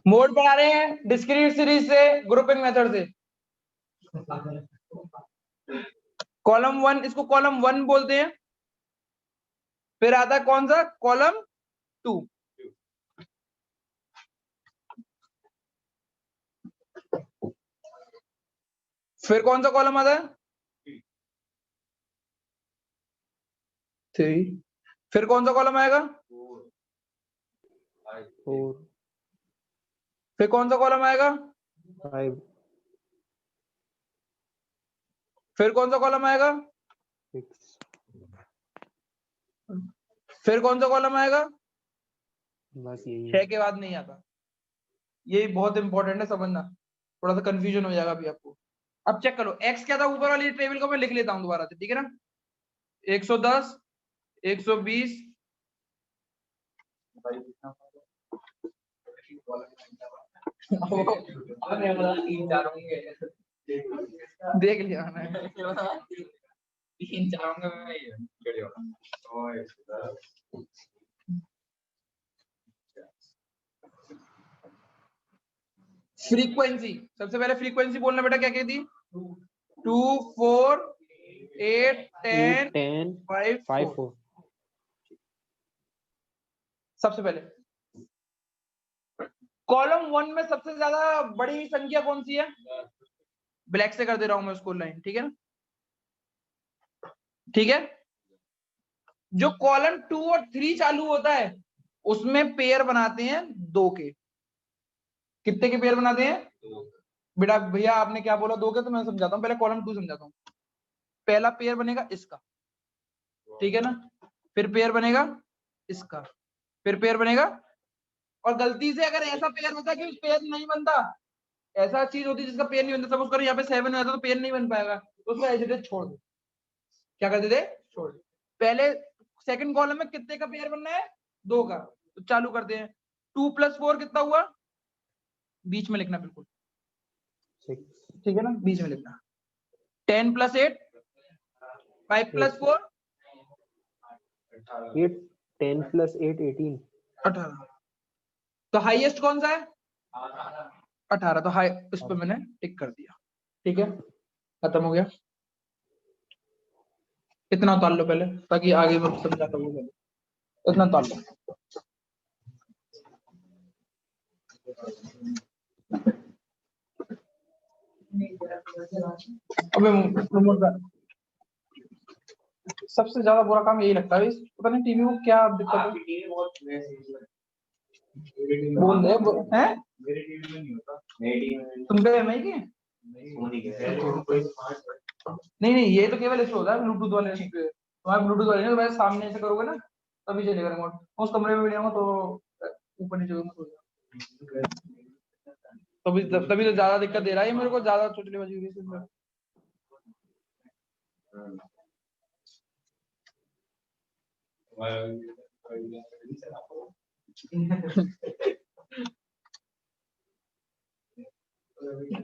Mode पढ़ा रहे हैं डिस्क्रीट सीरीज से, ग्रुपिंग मेथड से। कॉलम 1, इसको कॉलम 1 बोलते हैं। फिर आता है कौन सा? कॉलम 2। फिर कौन सा कॉलम आता है? 3। फिर कौन सा कॉलम आएगा? 4। फिर कौन सा कॉलम आएगा? 5। फिर कौन सा कॉलम आएगा? 6। फिर कौन सा कॉलम आएगा? बस यही 6 है। के बाद नहीं आता। ये बहुत इंपॉर्टेंट है समझना, थोड़ा सा कंफ्यूजन हो जाएगा अभी आपको। अब चेक करो, एक्स क्या था ऊपर वाली टेबल को मैं लिख लेता हूं दोबारा से, ठीक है ना? 110, 120, देख लिया मैंने। 3-4 होंगे। फ्रीक्वेंसी, सबसे पहले फ्रीक्वेंसी बोलना बेटा, क्या कहती? 2, 4, 8, 10, 10, 5, 5, 4। 4। सबसे पहले कॉलम 1 में सबसे ज्यादा बड़ी संख्या कौन सी है? ब्लैक से कर दे रहा हूं मैं उसको लाइन, ठीक है ना? ठीक है। जो कॉलम 2 और 3 चालू होता है उसमें पेयर बनाते हैं 2 के। कितने के पेयर बनाते हैं? 2। बेटा भैया आपने क्या बोला 2 के? तो मैं समझाता हूँ, पहले कॉलम 2 समझाता हूँ। पहला पेयर बनेगा इसका, ठीक है ना? फिर पेयर बनेगा इसका, फिर पेयर बनेगा। और गलती से अगर ऐसा पेयर होता है कि पेयर नहीं बनता, ऐसा चीज होती है जिसका पेयर नहीं बनता, सपोज करो यहाँ पे 7 हो जाता तो पेयर नहीं बन पाएगा, तो उसको ऐसे छोड़ दो। क्या कर देते? छोड़ दो। पहले सेकंड कॉलम में कितने का पेयर बनना है? 2 का। तो चालू करते हैं। 2 + 4 कितना हुआ? बीच में लिखना बिल्कुल, 6। ठीक है ना? बीच में लिखना। 10 + 8, 5 + 4, 8। 10 + 8, 18। 18। तो हाईएस्ट कौन सा है? 18। तो हाई उस पर मैंने टिक कर दिया, ठीक है, खत्म हो गया। इतना उतार लो पहले ताकि आगे मैं समझाता हूँ। इतना उतार लो। अबे सबसे ज्यादा बुरा काम यही लगता है, पता नहीं टीवी को क्या दिक्कत है। बोल दे हैं? तुम पे एमआई की? नहीं नहीं, ये तो केवल इसमें होता है ब्लूटूथ वाले पे। तुम्हारे ब्लूटूथ वाले ना, वैसे सामने ऐसे करोगे ना तभी चलेगा रिमोट। उस कमरे में भी जाऊंगा तो ऊपर नीचे होगा, तभी तभी तो ज्यादा दिक्कत दे रहा है मेरे को, ज्यादा चुटली बजी हुई है।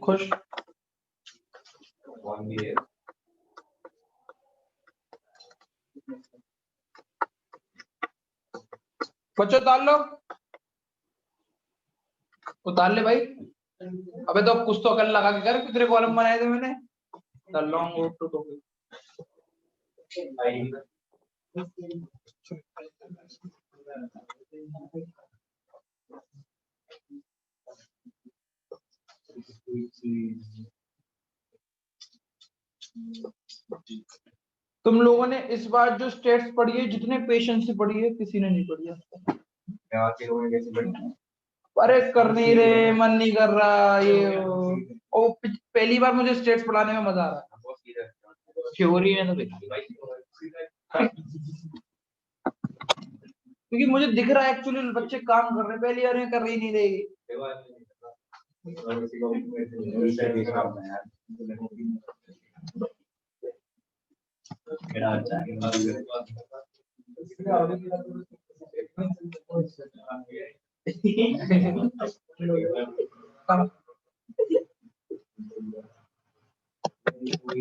खुश बच्चों उतार लो, उतार ले भाई। अबे तो कुछ तो अकल लगा के कर, कितने कॉलम बनाए थे मैंने? The long road to Tokyo. तुम लोगों ने इस बार जो स्टेट्स पढ़ी है, जितने पेशेंस से पढ़ी है, किसी ने नहीं पढ़ी है। अरे कर नहीं रहे, मन नहीं कर रहा ये ओ, पहली बार मुझे स्टेट्स पढ़ाने में मजा आ रहा है। थ्योरी में तो क्योंकि मुझे दिख रहा है एक्चुअली बच्चे काम कर रहे हैं, पहली बार में कर ही नहीं रही।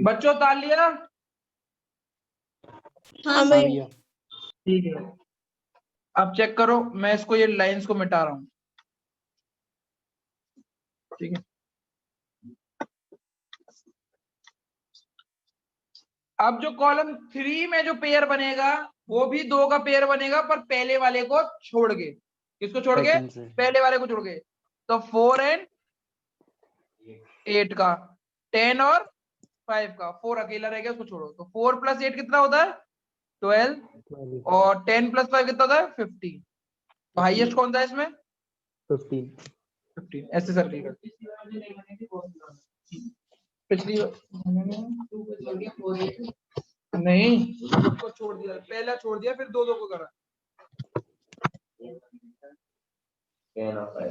बच्चों ताल लिया? हाँ भाई। भैया। ठीक है, अब चेक करो, मैं इसको ये लाइंस को मिटा रहा हूँ। ठीक है। अब जो कॉलम 3 में जो पेयर बनेगा वो भी 2 का पेयर बनेगा, पर पहले वाले को छोड़ के। किसको छोड़ के? सेकंड से। पहले वाले को छोड़ के। तो 4 और 8 का, 10 और 5 का, 4 अकेला रह गया, उसको छोड़ो। तो 4 + 8 कितना होता है? 12, 12, और 10 + 5 कितना होता है? 15। तो हाईएस्ट कौन सा है इसमें? 15। 15। ऐसे सर्किल कर। पिछली नहीं, सबको छोड़ दिया, पहला छोड़ दिया, फिर 2-2 को करा।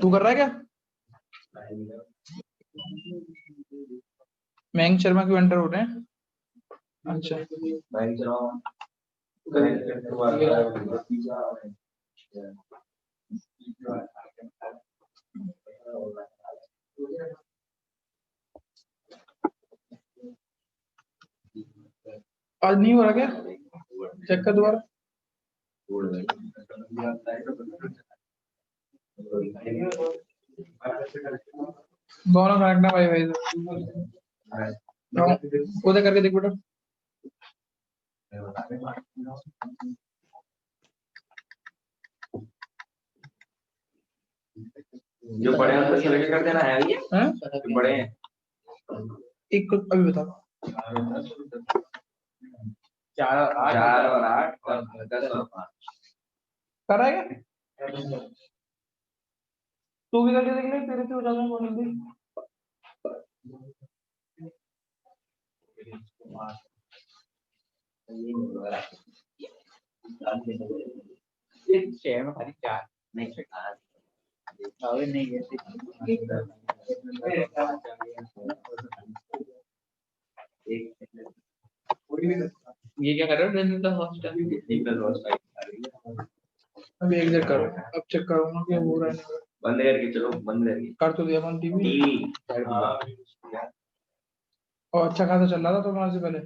तू कर रहा है क्या? मयंक शर्मा क्यों एंटर हो रहे हैं? अच्छा, आज नहीं हो रहा क्या? चेक कर दोबारा। दोनों कनेक्ट ना भाई भाई, उधर करके देख बेटा। जो बड़े हैं उनको सेलेक्ट कर देना है ये, हैं? जो बड़े हैं एक को अभी बताओ। 4 और 8 और 10 और 5। कर रहा है क्या? तू भी करके देख ले, तेरे से हो जाएगा बहुत जल्दी। एक शेयर में खाली 4 नहीं नहीं ये क्या कर रहे हो? अभी एग्जिट करो, अब चेक करूंगा कि हो रहा है नहीं। बंद करके चलो, बंद करके कर तो दिया अपन टीवी, टीवी। और अच्छा खासा चल रहा था तुम्हारे से पहले।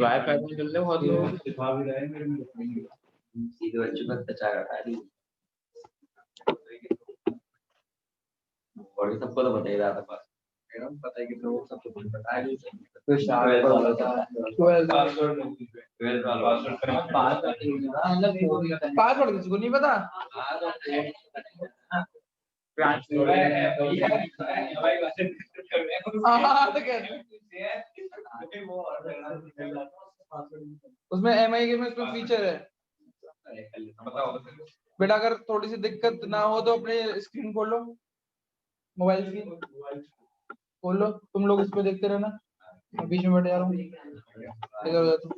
वाईफाई में चल रहे बहुत लोग सीधे बच्चों का अत्याचार हटा रही और सबको तो बताइए ज्यादा पास पता है कि लोग सबको पता है तो शायद पासवर्ड किसी को नहीं पता। हाँ, तो उसमें MI के में उसमें फीचर है बेटा, अगर थोड़ी सी दिक्कत ना हो तो अपने स्क्रीन खोल लो, मोबाइल स्क्रीन खोल लो। तुम लोग इस पे देखते रहना, मैं बीच में बैठ जा रहा हूँ, इधर उधर तुम।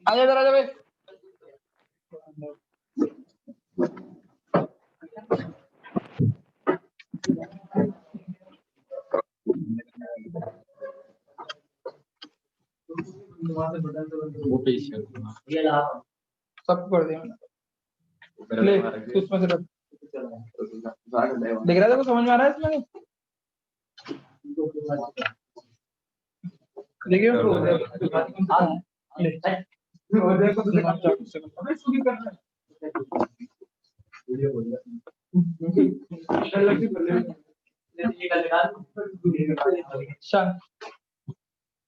आजा इधर, आजा भाई। सब कर दिया मैंने। ले उसमें से रख। दिख रहा है देखो, समझ में आ रहा है इसमें? देखिए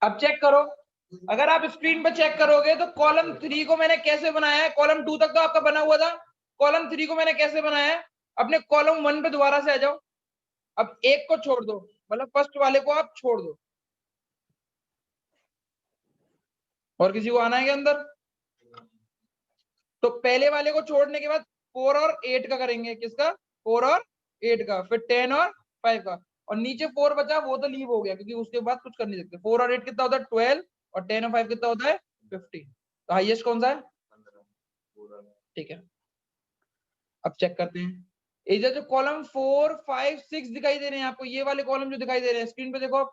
अब चेक करो। अगर आप स्क्रीन पर चेक करोगे तो कॉलम 3 को मैंने कैसे बनाया है? कॉलम 2 तक तो आपका बना हुआ था, कॉलम 3 को मैंने कैसे बनाया है? अपने कॉलम 1 पे दोबारा से आ जाओ। अब एक को छोड़ दो, मतलब फर्स्ट वाले को आप छोड़ दो। और किसी को आना है क्या अंदर? तो पहले वाले को छोड़ने के बाद 4 और 8 का करेंगे। किसका? 4 और 8 का, फिर 10 और 5 का, और नीचे 4 बचा, वो तो लीव हो गया क्योंकि उसके बाद कुछ कर नहीं सकते। 4 और 8 कितना होता है? 12, और 10 और 5 कितना होता है? 50। तो हाईएस्ट कौन सा है? ठीक है, अब चेक करते हैं। इधर जो कॉलम 4, 5, 6 दिखाई दे रहे हैं आपको, ये वाले कॉलम जो दिखाई दे रहे हैं स्क्रीन पे देखो आप,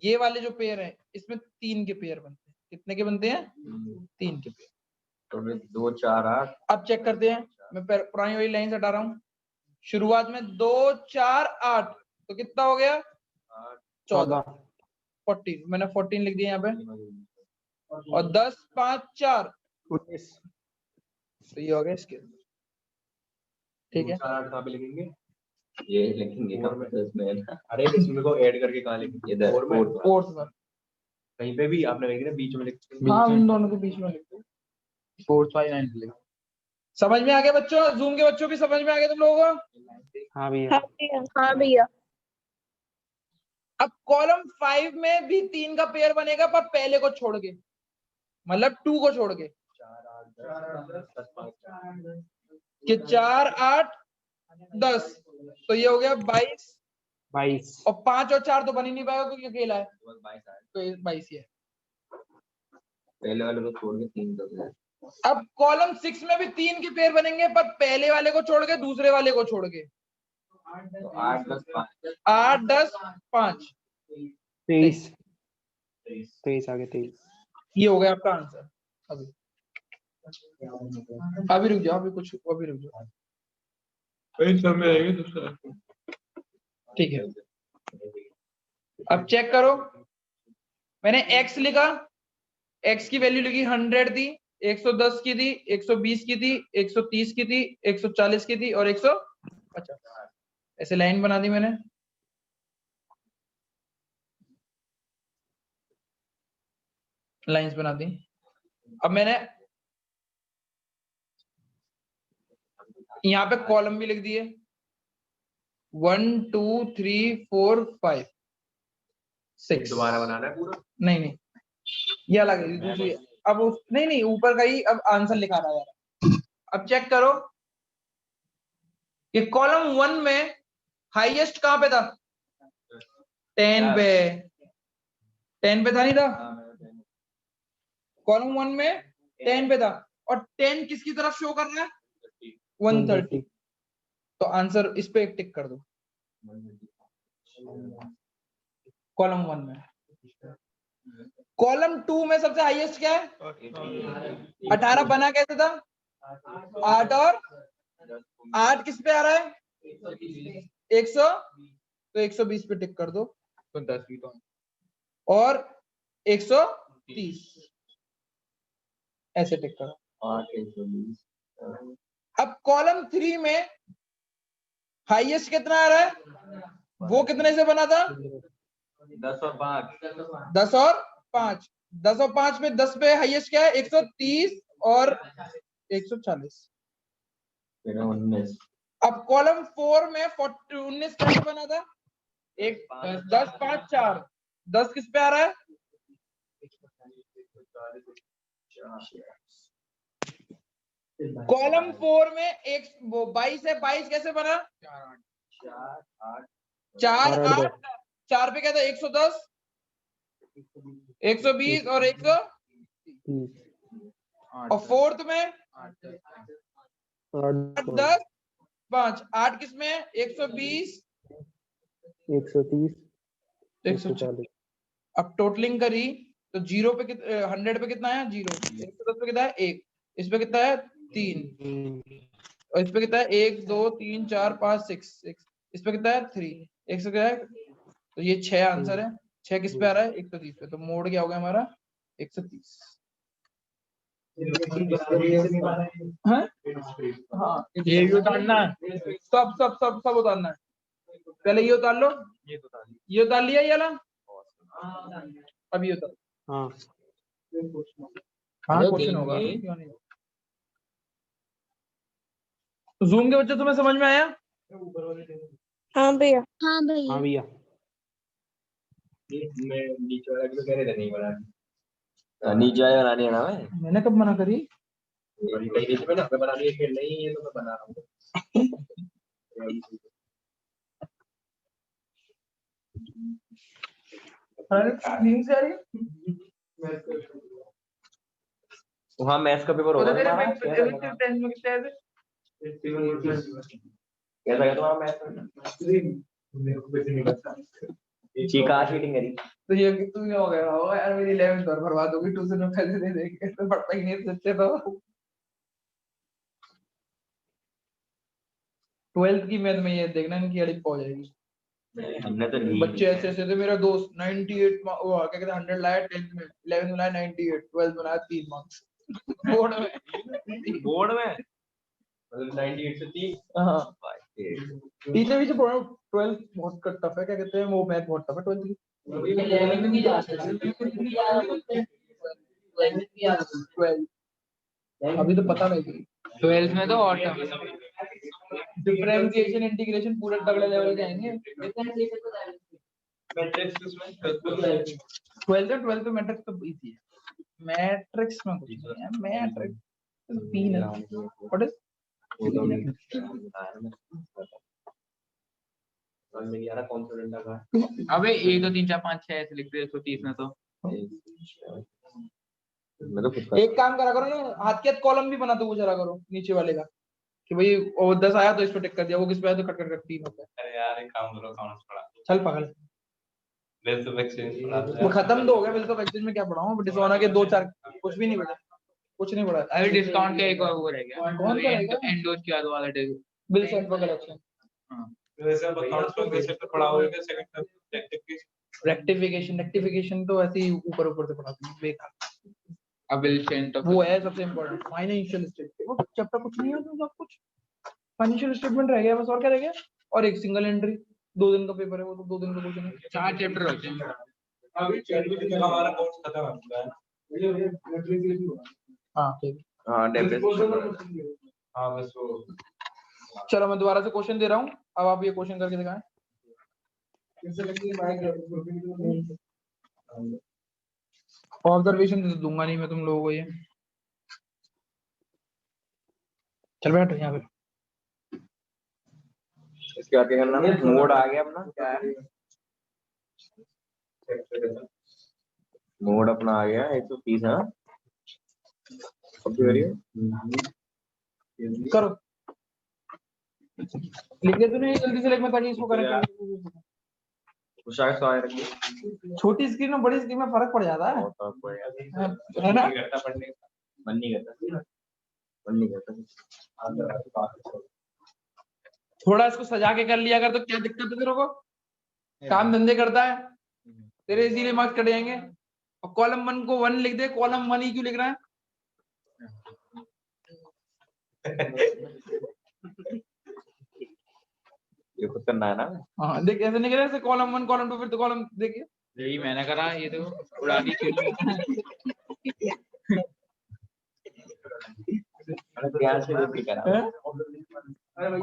ये वाले जो पेयर है इसमें 3 के पेयर बनते हैं। कितने के बनते हैं? 3 के पेयर। तो 2 4 8। अब चेक करते हैं, मैं पुरानी वाली लाइन हटा रहा हूँ। शुरुआत में 2 4 8, तो कितना हो गया 14, 14 मैंने 14 लिख दिया यहाँ पे, और 10 5 4, 19। तो ये हो गया इसके, ठीक है। 4 8 कहाँ पे लिखेंगे? ये लिखेंगे कहाँ पे इसमें? अरे इसमें को ऐड करके कहाँ लिखेंगे? इधर फोर में? fourth फोर्थ में, कहीं पे भी आपने लिखा बीच में लिख हाँ उन दोनों के बीच में लिख दो, 4 5 9 लिख। समझ में आ गया बच्चों? जूम के बच्चों भी समझ में आ गया तुम लोगों को? हाँ भैया। हाँ भैया। अब कॉलम 5 में भी 3 का पेयर बनेगा, पर पहले को छोड़ के, मतलब 2 को छोड़ के, कि 4 8 10, तो ये हो गया 22, 22। और 5 और 4 तो बन ही नहीं पाएगा क्योंकि अकेला है, 22 आए। तो ये 22 ही है। पहले वाले को छोड़ के 3 कर दिया। अब कॉलम 6 में भी 3 के पेयर बनेंगे, पर पहले वाले को छोड़ के, दूसरे वाले को छोड़ के, तो 8 10 5 8 10 5, 23। 23 आ गया 23। ये हो गया आपका आंसर। अभी रुक जाओ, अभी रुक जाओ, ठीक है। अब चेक करो, मैंने x लिखा, x की वैल्यू लिखी 100 थी, 110 की थी, 120 की थी, 130 की थी, 140 की थी, और 150, ऐसे लाइन बना दी मैंने। लाइंस बना दी। अब मैंने यहाँ पे कॉलम भी लिख दिए, 1 2 3 4 5 6। दोबारा बनाना है पूरा? नहीं, ये अलग है, दूसरी। अब नहीं ऊपर का ही अब आंसर लिखा रहा है। अब चेक करो कि कॉलम 1 में हाईएस्ट कहां पे था? 10 पे। 10 पे था, नहीं था? कॉलम 1 में 10 पे था, और 10 किसकी तरफ शो कर रहा है? 130। तो आंसर इस पे एक टिक कर दो, कॉलम 1 में। कॉलम 2 में सबसे हाईएस्ट क्या है? 18 बना कैसे था? 8 और 8 किस पे आ रहा है? 100, तो 120 पे टिक कर दो, तो 10 भी तो, और 130 ऐसे टिक करो। 8 120। अब कॉलम 3 में हाईएस्ट कितना आ रहा है? वो कितने से बना था? 10 और 5 10 और 5। 10 और 5 में 10 पे हाईएस्ट क्या है? 130 और 140। 19। अब कॉलम 4 में 19 कैसे बना था? 10 5 4, 10 किस पे आ रहा है? कॉलम 4 में एक वो 22 है, 22 कैसे बना? 4 8, 4 पे क्या था? 110, 120 और 100, और फोर्थ में 8 10 5, 8 किस में है? 120, 130, तो 140। अब टोटलिंग करी तो 0 पे 100 पे कितना है? 0। 110 पे कितना है? 1। इस पे कितना है? 3। और इस पे कितना है? 1 2 3 4 5 6। इस पे कितना है? 3। 1 से क्या है? तो ये 6 आंसर है। 6 किस पे आ रहा है? 130 पे। तो मोड क्या हो गया हमारा? 130। हाँ, ये भी उतारना है, सब उतारना है। पहले ये उतार लो, ये उतार लिया ये वाला, अब ये उतार। हाँ हाँ क्वेश्चन होगा, क्यों नहीं? तो जूम के बच्चे तुम्हें समझ में आया? हाँ भैया। हाँ भैया। मैं नीचे वाला भी तो कह रहे थे नहीं बनाना। नीचे वाले बनाने है ना मैं। मैंने कब मना करी? कहीं नीचे में ना मैं बनानी है कि नहीं, ये तो मैं बना रहा हूँ। नींद से आ रही है? वहाँ मैथ्स का पेपर होगा तुम्हारा? कैसा गया? टेंथ में कितने आए थे? कैसा गया तुम्हारा मैथ्स? चीका चीटिंग करी। तो ये तू क्या हो गया? हो यार मेरी 11th और बर्बाद होगी, ट्यूशन में पैसे दे दे के, तो पढ़ता ही नहीं सच्चे तो। 12th की मैथ में ये देखना इनकी अड़ी हो जाएगी। हमने तो ली बच्चे ऐसे ऐसे थे, मेरा दोस्त 98 वो क्या कहते हैं 100 लाया 10th में, 11th में लाया 98, 12th में लाया 3 मार्क्स बोर्ड में। बोर्ड में मतलब 98 से 3। हाँ भाई टीचर भी से पढ़ो 12th बहुत टफ है, क्या कहते हैं वो मैथ बहुत टफ है 12th की। 11 में भी जा सकते हैं, 12 अभी तो पता नहीं। 12th में तो और टफ है। डिफरेंशिएशन इंटीग्रेशन पूरे तगड़े लेवल के आएंगे। मैट्रिक्स में 12th में मैट्रिक्स तो इजी है, मैट्रिक्स में कुछ नहीं है, मैट्रिक्स तीन है। व्हाट इज में यार कौन सा डंडा का अबे 1 2 3 4 5 6 ऐसे लिखते हैं 130 में तो। मैं तो खुद एक काम करा करो ना, हाथ के हाथ कॉलम भी बना दो वो जरा करो नीचे वाले का, कि भाई वो 10 आया तो इस पे टिक कर दिया, वो किस पे आया तो कट कर 3 होता है। अरे यार एक काम करो, अकाउंट्स पढ़ा चल पागल, वेल्थ ऑफ एक्सचेंज पढ़ा वो खत्म तो हो गया, बिल तो एक्सचेंज में क्या पढ़ाऊं, डिसऑनर के 2-4 कुछ भी नहीं पढ़ा, कुछ नहीं पढ़ा। अभी डिस्काउंट का एक और वो रह गया, कौन सा रहेगा? एंडोज के बाद वाला डेग। Bill set for collection. वैसे अब अकाउंट्स का कैसे पढ़ा होगा सेकंड टर्म रेक्टिफिकेशन तो ऐसे ही ऊपर ऊपर से पढ़ाते हैं, बेकार। अब बिल सेंट वो है सबसे इंपॉर्टेंट फाइनेंशियल स्टेटमेंट, वो चैप्टर कुछ नहीं है तो सब कुछ फाइनेंशियल स्टेटमेंट रह गया बस, और क्या रह गया, और एक सिंगल एंट्री 2 दिन का पेपर है वो, तो 2 दिन का क्वेश्चन है। 4 चैप्टर होते हैं। अभी चैप्टर का हमारा कोर्स खत्म हो चुका है। हां ठीक है। हां डेप्रिसिएशन हां बस वो चलो मैं दोबारा से क्वेश्चन दे रहा हूँ, अब आप ये क्वेश्चन करके दिखाएं। ऑब्जर्वेशन तो दूंगा नहीं मैं तुम लोगों को, ये चल बैठ यहाँ पे। इसके बाद क्या करना है, मोड आ गया अपना, क्या है मोड अपना आ गया 130। हां कॉपी करिए करो, लिख दे तूने जल्दी से, लिख मैं ताकि इसको करें। शायद तो आए रखिए, छोटी स्क्रीन में बड़ी स्क्रीन में फर्क पड़ जाता है, बहुत फर्क पड़ेगा, है ना? घंटा पढ़ने का मन नहीं करता। थोड़ा इसको सजा के कर लिया अगर तो क्या दिक्कत है तेरे को, काम धंधे करता है तेरे, इसीलिए मार्क्स कट जाएंगे। और कॉलम 1 को 1 लिख दे, कॉलम 1 ही क्यों लिख रहा है? ये खुद करना है ना। हाँ देख ऐसे नहीं करें, ऐसे कॉलम 1 कॉलम 2 फिर तो कॉलम, देखिए यही मैंने करा, ये तो उड़ा दी चिड़ी। ध्यान से देख के करा,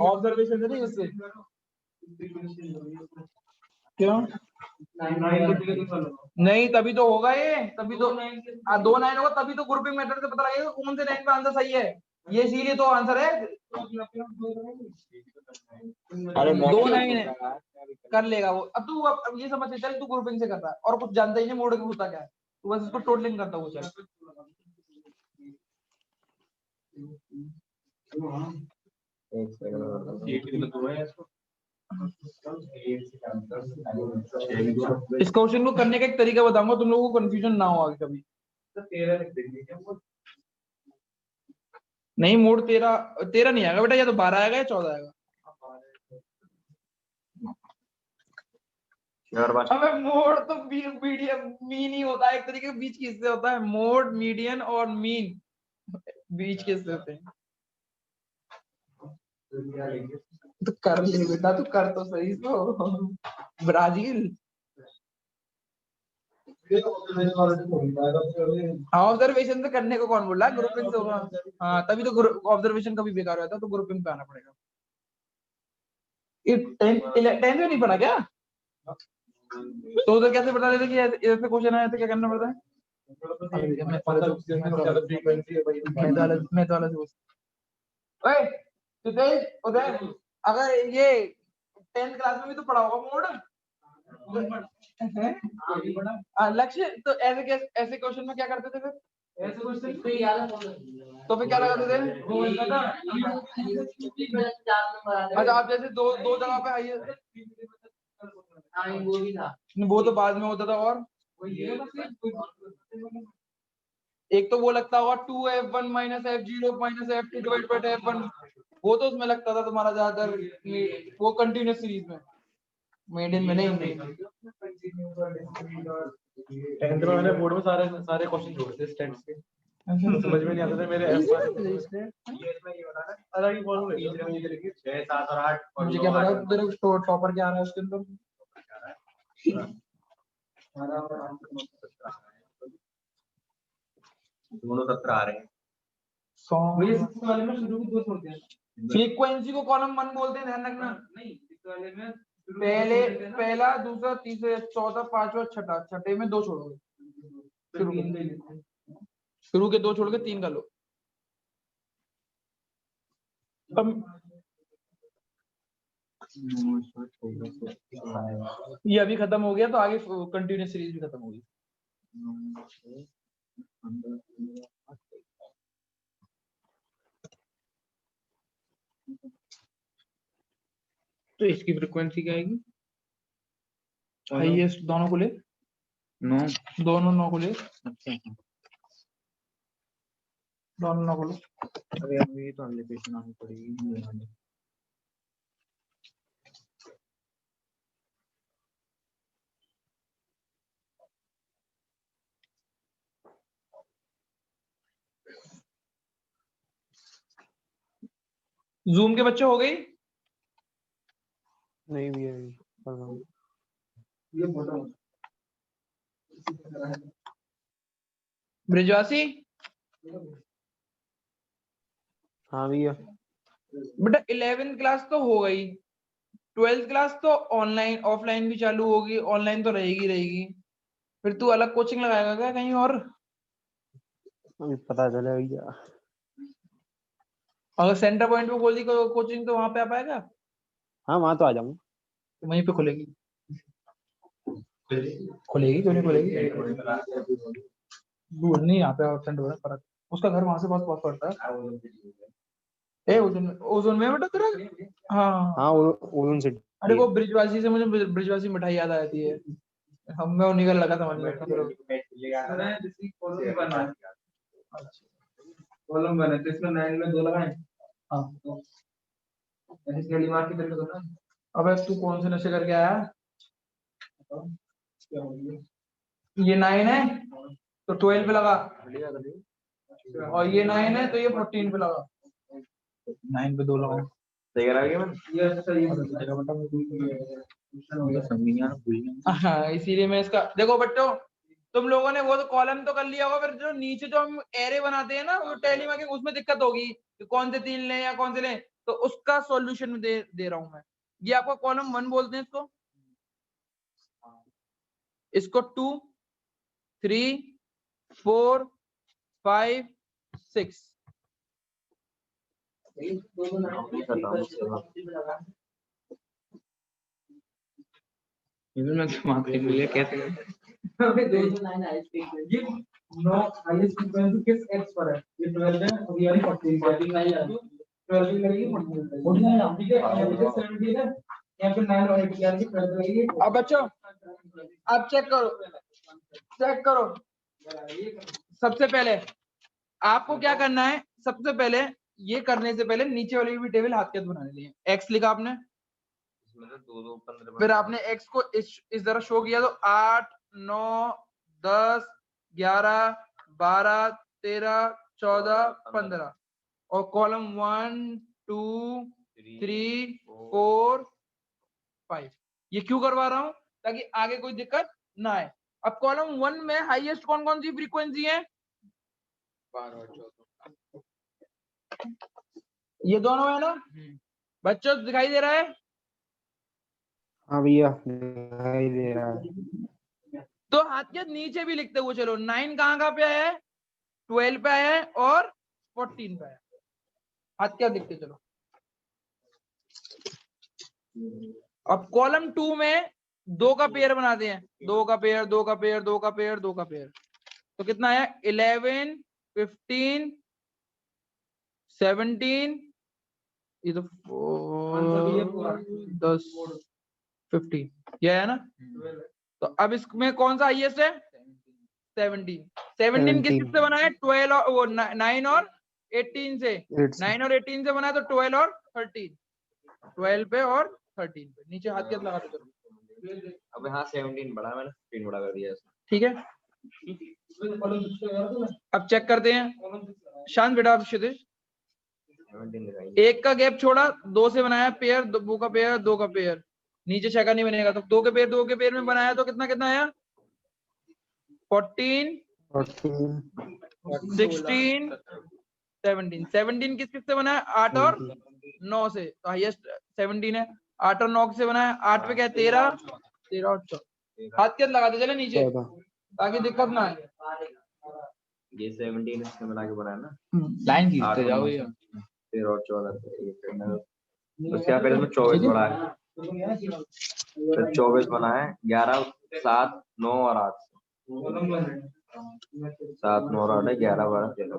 ऑब्जर्वेशन से नहीं, उससे क्यों नहीं, तभी तो होगा ये, तभी तो 2 9 होगा, तभी तो ग्रुपिंग मेथड से पता लगेगा कौन से 9 का आंसर सही है, ये इसीलिए तो आंसर है। अरे 2 9 है, कर लेगा वो। अब तू अब ये समझ चल, तू ग्रुपिंग से कर रहा है और कुछ जानता ही नहीं मोड का होता क्या है, तू बस इसको टोटलिंग करता वो चल। एक सेकंड ये कितना दूर है इसको इस क्वेश्चन को करने का एक तरीका बताऊंगा, तुम लोगों को कंफ्यूजन ना हो आगे कभी। तो 13 लिख देंगे क्या वो नहीं मोड 13 नहीं आएगा बेटा, या तो 12 आएगा या 14 आएगा। अबे मोड तो मीडियम मीन ही होता है, एक तरीके के बीच के हिस्से होता है, मोड मीडियन और मीन बीच के हिस्से होते हैं। तो कर ले बेटा, तू कर तो सही तो। ब्राजील ऑब्जर्वेशन से करने को कौन बोल रहा है, ग्रुपिंग से होगा। हाँ तभी तो ऑब्जर्वेशन का भी बेकार रहता है, तो ग्रुपिंग पे आना पड़ेगा। ये 10th में नहीं पढ़ा क्या? तो उधर कैसे बता देते कि ऐसे क्वेश्चन आए तो क्या करना पड़ता है? उधर अगर ये 10th क्लास में भी तो पढ़ा होगा मोड, लक्ष्य तो ऐसे क्वेश्चन में क्या करते थे फिर? ऐसे क्वेश्चन तो फिर क्या लगाते थे? अच्छा आप जैसे दो जगह पे आइए, वो तो बाद में होता था, और एक तो वो लगता होगा 2f1 - f0 - f2 / f1 वो तो उसमें लगता था तुम्हारा ज्यादातर वो कंटिन्यूस सीरीज में, मेड इन में नहीं। 10th में मैंने बोर्ड में सारे सारे क्वेश्चन जोड़े थे स्टेट्स के, तो समझ में नहीं आते थे मेरे एफ अलग ही फॉर्मूले थे। 6 7 और 8 और मुझे 9, क्या पता 8 तेरे टॉपर क्या आ रहा है उसके अंदर। दोनों 17 आ रहे हैं। भैया सिक्स वाले में शुरू में दो छोड़ दिया। फ्रीक्वेंसी को कॉलम 1 बोलते हैं, ध्यान रखना। नहीं इस वाले में पहले पहला दूसरा तीसरा चौथा पांचवा छठा, छठे में 2 छोड़ोगे। शुरू के 2 छोड़ के 3 का लो। अब ये अभी खत्म हो गया तो आगे कंटिन्यूस सीरीज भी खत्म होगी। तो इसकी फ्रीक्वेंसी क्या आएगी? हाईएस्ट दोनों को ले, 9। दोनों 9 को ले, अच्छा दोनों 9 को ले। अरे अब ये तो एप्लीकेशन आनी पड़ेगी। जूम के बच्चे हो गई? नहीं भी है कर रहा हूँ। ब्रिजवासी हाँ भैया बेटा 11th क्लास तो हो गई, 12th क्लास तो ऑनलाइन ऑफलाइन भी चालू होगी, ऑनलाइन तो रहेगी। फिर तू अलग कोचिंग लगाएगा क्या कहीं और? अभी पता चले भैया। अगर सेंटर पॉइंट पे खोल दी कोचिंग तो वहां पे आ पाएगा? हाँ वहाँ तो आ जाऊंगा। तो वहीं पे खुलेगी क्यों नहीं खुलेगी? दूर नहीं, यहाँ पे एब्सेंट हो रहा है फर्क। उसका घर वहां से बहुत बहुत पड़ता है। ए ओजोन में बेटा तेरा? हाँ हाँ ओजोन सिटी। अरे वो ब्रिजवासी से मुझे ब्रिजवासी मिठाई याद आती है। हम मैं उन्हीं का लगा समझ में। कॉलम बने तो इसमें 9 में 2 लगाएं। हाँ ऐसे गली मार के तेरे को ना। अबे तू कौन से नशे करके आया? ये 9 है तो 12 पे लगा, और ये 9 है तो ये 14 पे लगा। 9 पे 2 लगा। सही करा गया मैंने। ये सही हाँ इसीलिए मैं इसका देखो बच्चों, तुम लोगों ने वो तो कॉलम तो कर लिया होगा, फिर जो नीचे जो हम एरे बनाते हैं ना वो टैली मार्किंग, उसमें दिक्कत होगी कि कौन से 3 लें या कौन से लें, तो उसका सॉल्यूशन दे रहा हूं मैं। ये आपका कॉलम 1 बोलते हैं इसको 2 3 4 5 6 मैं दिमाग से मिले कैसे? ये 9 हाईएस्ट फ्रीक्वेंसी किस एक्स पर है? ये 12 है और ये 14 है। 12 भी लगेगी 14 ठीक है। ये 17 है, यहाँ पे 9 और 8 यानी 12 लगेगी। अब बच्चों अब चेक करो। सबसे पहले आपको क्या करना है? सबसे पहले ये करने से पहले नीचे वाली भी टेबल हाथ के हाथ बनाने लिए। एक्स लिखा आपने, फिर आपने एक्स को इस तरह शो किया तो 8 9 10 11 12 13 14 15 और कॉलम 1 2 3 4 5। ये क्यों करवा रहा हूं? ताकि आगे कोई दिक्कत ना आए। अब कॉलम 1 में हाईएस्ट कौन कौन सी फ्रीक्वेंसी है? 12 और 14। ये दोनों है ना बच्चों? दिखाई दे रहा है? हाँ भैया दिखाई दे रहा है। तो हाथ के नीचे भी लिखते हुए चलो। 9 कहाँ पे आया है? 12 पे आया है और 14 पे आया है। हाथ क्या लिखते चलो। अब कॉलम 2 में 2 का पेयर बनाते हैं। 2 का पेयर 2 का पेयर 2 का पेयर 2 का पेयर, तो कितना आया? 11 15 17 ये तो 10 15 ये है ना? तो अब इसमें कौन सा हाईएस्ट है? 17 किस से बना है? 12 और 9 और 18 से 8 से 9 और 18 से बना है तो 12 और 13, 12 पे और 13 पे नीचे हाथ के लगा दो। अब यहाँ 17 बढ़ा मैंने 15 बढ़ा कर दिया इसमें। ठीक है, अब चेक करते हैं। शांत बेटा, अब क्षितिज 17 दिखाइए। 1 का गैप छोड़ा, 2 से बनाया पेयर, 2 का पेयर, 2 का पेयर, नीचे 6 का नहीं बनेगा तो 2 के पेयर में बनाया तो कितना कितना आया 14 14 16 17 17 किस किस से बना है 8 और 9 से, तो हाईएस्ट 17 है। 8 और 9 से बना है, 8 पे क्या है 13 13 और 14, हाथ के लगाते चले नीचे 14 ताकि दिक्कत ना आए। ये 17 इससे मिला के बनाया ना। लाइन 8 खींचते और जाओ 9 ये। 13 और 14 पे ये करना है। उसके बाद फिर इसमें 24 बढ़ा है, फिर 24 बना है 11 7 9 और 8 7 9 और 8 है 11 12 13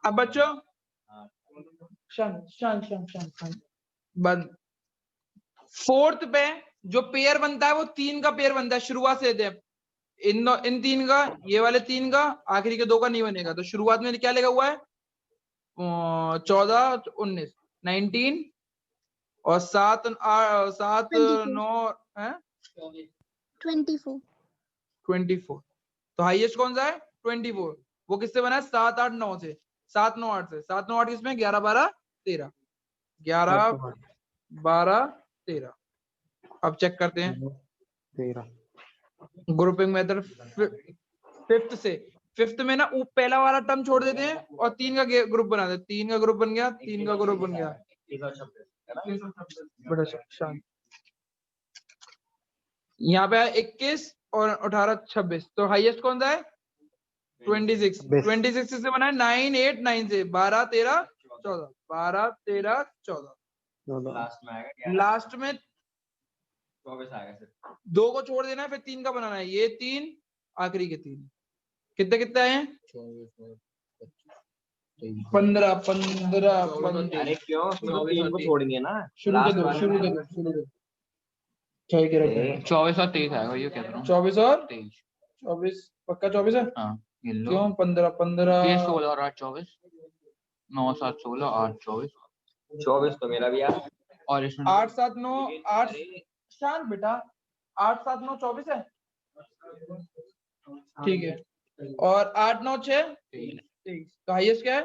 अब बच्चों शांत शांत शांत शांत शांत बंद। फोर्थ पे जो पेयर बनता है वो 3 का पेयर बनता है, शुरुआत से देते हैं। इन 3 का, ये वाले 3 का, आखिरी के 2 का नहीं बनेगा, तो शुरुआत में क्या लगा हुआ है 14 19 19 और 7 7 9 है 24 24, तो हाईएस्ट कौन सा है 24, वो किससे बना है 7 8 9 से, 7 9 8 से, 7 9 8 किसमें 11 12 13 11 12 13। अब चेक करते हैं 13 ग्रुपिंग मेथड फिफ्थ से। फिफ्थ में ना पहला वाला टर्म छोड़ देते हैं और 3 का ग्रुप बना देते हैं, 3 का ग्रुप बन गया, 3 का ग्रुप बन गया। बड़ा शांत, यहाँ पे 21 और 18 26, तो हाईएस्ट कौन सा है 26 26 से बना है 9 8 9 से 12 13 14 12 13 14 लास्ट में 24 आ गया सिर्फ 2 को छोड़ देना है, फिर 3 का बनाना है, ये 3 आखिरी के 3 कितने कितने आए हैं 15 15 अरे क्यों उसमें तो 3 को छोड़ेंगे ना शुरू लास्ट के दो वाले शुरू के दो शुरू के दो 6 के रखो 24 और 23 आएगा, ये कह रहा हूँ 24 और 23। 24 पक्का 24 है हाँ ये लो, क्यों 15 15 ये 16 और 8 24, 9 7 16 8 24 24 तो मेरा भी यार और इसमें 8 7 9 8 शांत बेटा 8 7 9 24 है ठीक है, और 8 9 6 23, तो हाईएस्ट क्या है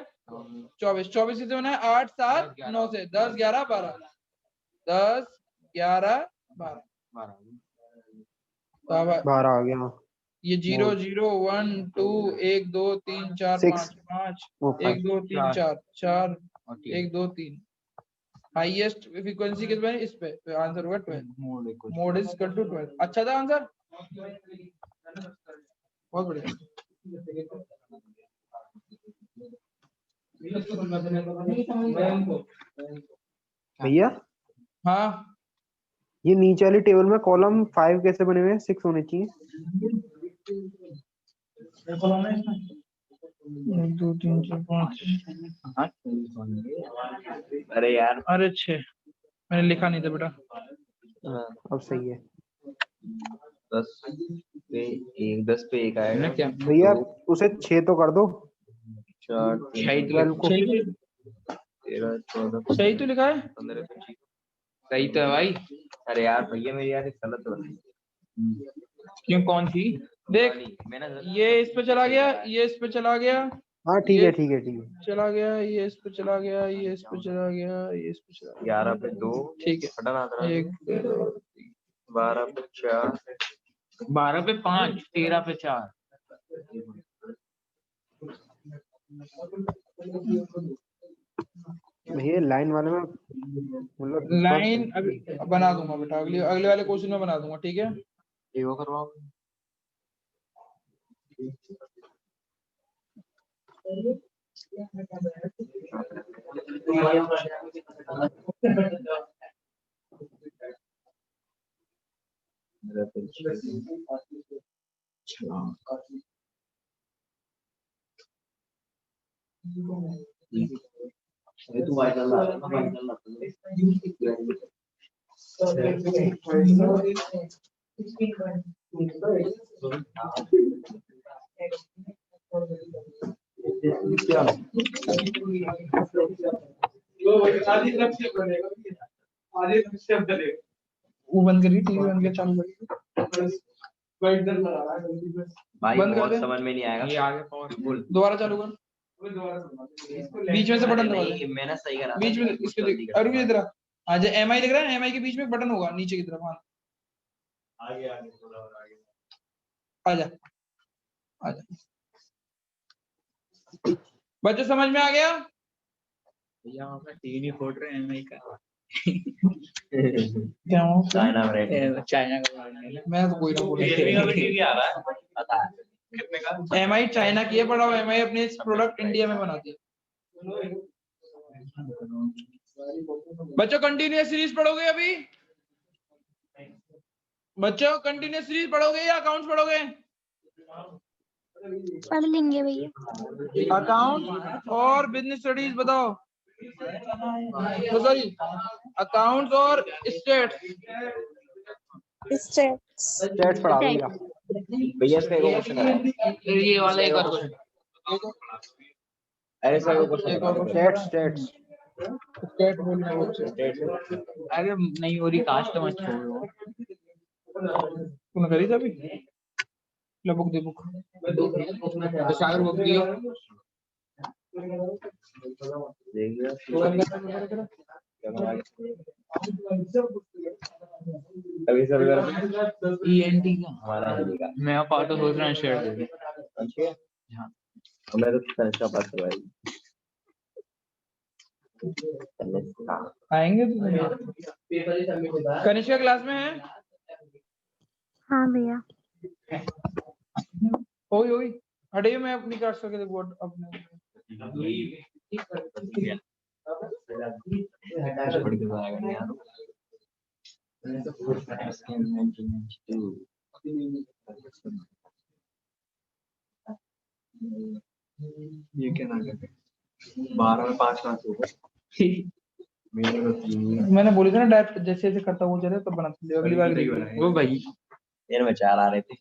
24 24 से बना है 8 7 9 से 10 11 12 10 11 12 12 आ गया ये 0 0 1 2 1 2 3 4 6 5 ओ 1 2 3 4 4 और 1 2 3 हाईएस्ट फ्रीक्वेंसी किस पे है? इस पे, तो आंसर होगा 12 मोड इज इक्वल टू 12। अच्छा था आंसर, बहुत बढ़िया। भैया हाँ ये नीचे वाली टेबल में कॉलम 5 कैसे बने हुए हैं 6 होने चाहिए 1 2 3 4 5 अरे यार अरे 6 मैंने लिखा नहीं था बेटा। अब सही है 10 पे 1 10 पे 1 आएगा क्या भैया उसे 6 तो कर दो 4 12 को 13 14 सही तो लिखा है 15 25 सही तो है भाई। अरे यार भैया मेरी यार गलत हो रही क्यों कौन सी देख, मैंने ये इस पे चला गया, ये इस पे चला गया, हाँ ठीक है ठीक है ठीक है चला गया, ये इस पे चला गया, ये इस पे चला गया, ये इस पे चला गया, 11 पे 2 ठीक है हटाना था 1 2 12 पे 4 12 पे 5 13 पे 4 भैया लाइन वाले में मतलब लाइन अभी बना दूंगा बेटा, अगले वाले क्वेश्चन में बना दूंगा, ठीक है। ये वो करवाओ वो बंद करिए, टीवी बंद कर, चालू करिए, भाई बंद कर बहुत दे। समझ में नहीं आएगा। ये आगे पावरफुल दोबारा चालू कर, बीच में से बटन दबा दे, नहीं मैंने सही करा था, बीच में लेकिन इसके गलती देख, कर अरे दी। इधर आ जा, एमआई दिख रहा है, एमआई के बीच में बटन होगा नीचे की तरफ, हाँ आगे आगे थोड़ा और आगे। आजा आजा, बच्चों समझ में आ गया? भैया अपना टीवी नहीं फोड़ रहे हैं एमआई का, क्या हो? चाइना ब्रांड चाइना का brand है ना। मैं तो कोई ना बोल, रियलमी का भी टीवी आ रहा है, पता है कितने का? एमआई चाइना की है, बड़ा एमआई अपने प्रोडक्ट इंडिया में बनाती है। बच्चों कंटिन्यूअस सीरीज पढ़ोगे अभी? बच्चों कंटिन्यूअस सीरीज पढ़ोगे या अकाउंट्स पढ़ोगे? पढ़ लेंगे भैया। अकाउंट और बिजनेस स्टडीज बताओ, सॉरी अकाउंट्स और स्टेट्स। स्टेट्स पढ़ा दो भैया। भैया इसका एक क्वेश्चन है, ये वाला एक और क्वेश्चन, अरे सर वो क्वेश्चन स्टेट्स स्टेट्स स्टेट बोलना है वो। अरे नहीं हो रही कास्ट तो मत छोड़ो। तूने करी था अभी? लो बुक दे, बुक तो सागर बुक दियो। अभी सर ईएनटी का हमारा हिंदी का मैं पार्ट सोच रहा हूँ शेयर दे दे। अच्छा हाँ मैं तो तनिष्का पास करवाई आएंगे तो। कनिष्का क्लास में है? हाँ भैया। ओई ओई हटिए, मैं अपनी क्लास करके देखो अपने। ये क्या ना करते 12 में 5 ना हो मेरे को 3 मैंने बोली थी ना डायरेक्ट जैसे जैसे करता वो चले तो बनाते अगली बार ही देखिए। वो भाई इनमें 4 आ रहे थे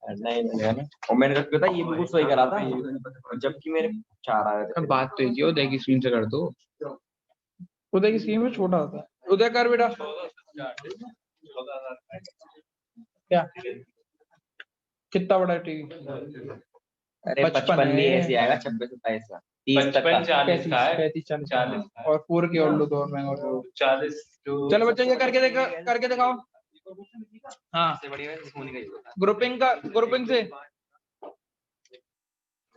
नहीं नहीं और मैंने कहा था ये बिल्कुल सही करा था जबकि मेरे 4 आ रहे थे। बात तो ये उदय की स्क्रीन से कर दो। उदय की स्क्रीन में छोटा होता है। उदय कर बेटा। क्या कितना बड़ा है टीवी? अरे 55 55 भी है। ऐसे आएगा 26 27 का 30 तक का 40 का है 35 40 और 4 के और लो तो और महंगा हो जाएगा। 40 चलो बच्चे ये करके दिखाओ। हाँ ग्रुपिंग से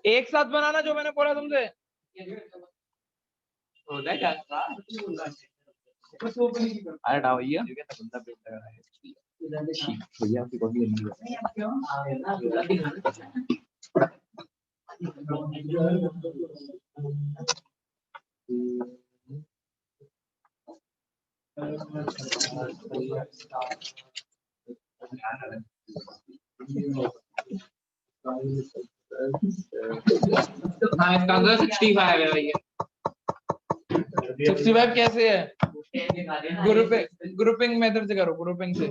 एक साथ बनाना जो मैंने बोला तुमसे। अरे डाल भैया भैया की कॉपी नहीं हाँ इसका आंसर 65 है भैया। 65 कैसे है? ग्रुपिंग मेथड से करो, ग्रुपिंग से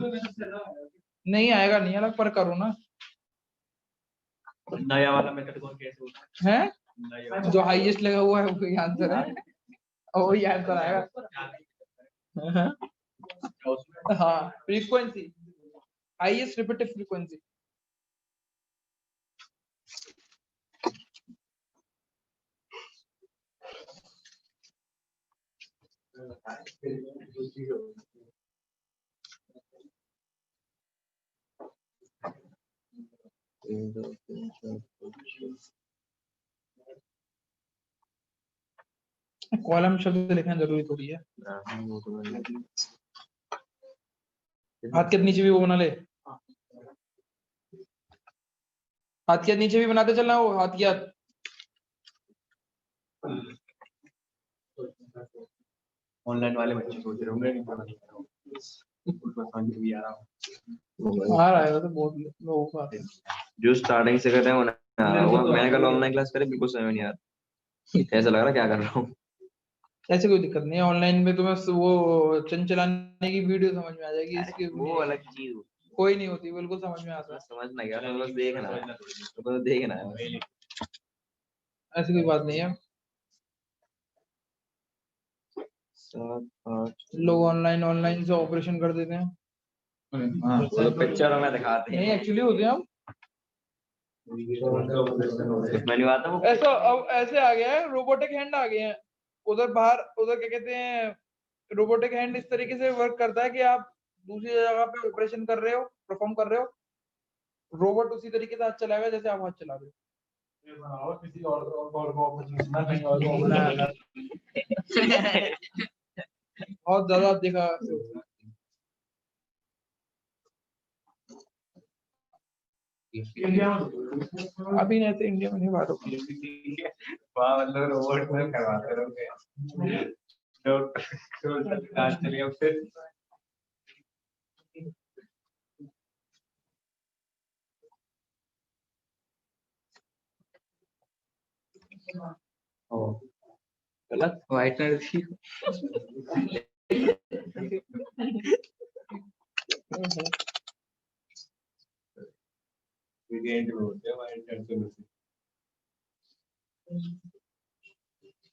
नहीं आएगा, नहीं अलग पर करो ना। नया वाला मेथड कौन कैसे होता है है जो हाईएस्ट लगा हुआ है वही आंसर है, वही आंसर आएगा। हाँ frequency, highest repeated frequency. Column शब्द लिखना जरूरी थोड़ी है। हाथ के नीचे भी वो बना ले, हाथ के नीचे भी बनाते चलना, वो हाथ की हाथ। ऑनलाइन वाले बच्चे सोच रहे होंगे भी आ रहा आ रहा है तो बहुत लोगों को आता है। जो स्टार्टिंग से कर रहे हैं मैंने कल ऑनलाइन क्लास करे बिल्कुल समझ में नहीं आ रहा, ऐसा लग रहा क्या कर रहा हूँ। ऐसे कोई दिक्कत नहीं है, ऑनलाइन में तुम्हें वो चंद चलाने की वीडियो समझ में आ जाएगी, अरे, इसकी वो अलग चीज कोई नहीं होती, बिल्कुल समझ में आता है, समझना क्या, बस देखना है, तो देखना है। ऐसी कोई बात नहीं है। 7 5 लोग ऑनलाइन से ऑपरेशन कर देते हैं। हाँ वो तो पिक्चरों में दिखाते नहीं हैं, एक्चुअली होते हैं हम, उसमें नहीं आता वो। ऐसा अब ऐसे आ गया है, रोबोटिक हैंड आ गए हैं उधर बाहर, उधर क्या कहते हैं, रोबोटिक हैंड इस तरीके से वर्क करता है कि आप दूसरी जगह पे ऑपरेशन कर रहे हो, परफॉर्म कर रहे हो, रोबोट उसी तरीके से हाथ चलाएगा जैसे आप हाथ चला रहे हो। किसी और को opportunity ना कहीं और को बनाया। बहुत ज्यादा देखा, इंडिया में अभी नहीं तो इंडिया में नहीं बात हो। वहाँ मतलब रोबोट में करवाते रहोगे, डॉक्टर काज चलिए फिर। गलत व्हाइटनर थी। वेरिएंट में होते हैं वाइट टेंशन में।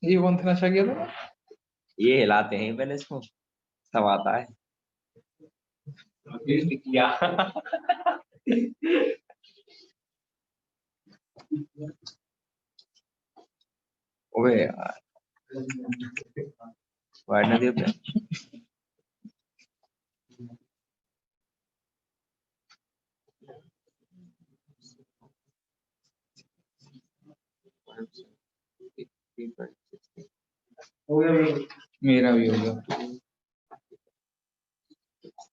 ये कौन सा नशा किया था? ये हिलाते हैं पहले इसको, सब आता है। क्या ओए यार, वाइट ना दिया हो गया भाई। मेरा भी हो गया।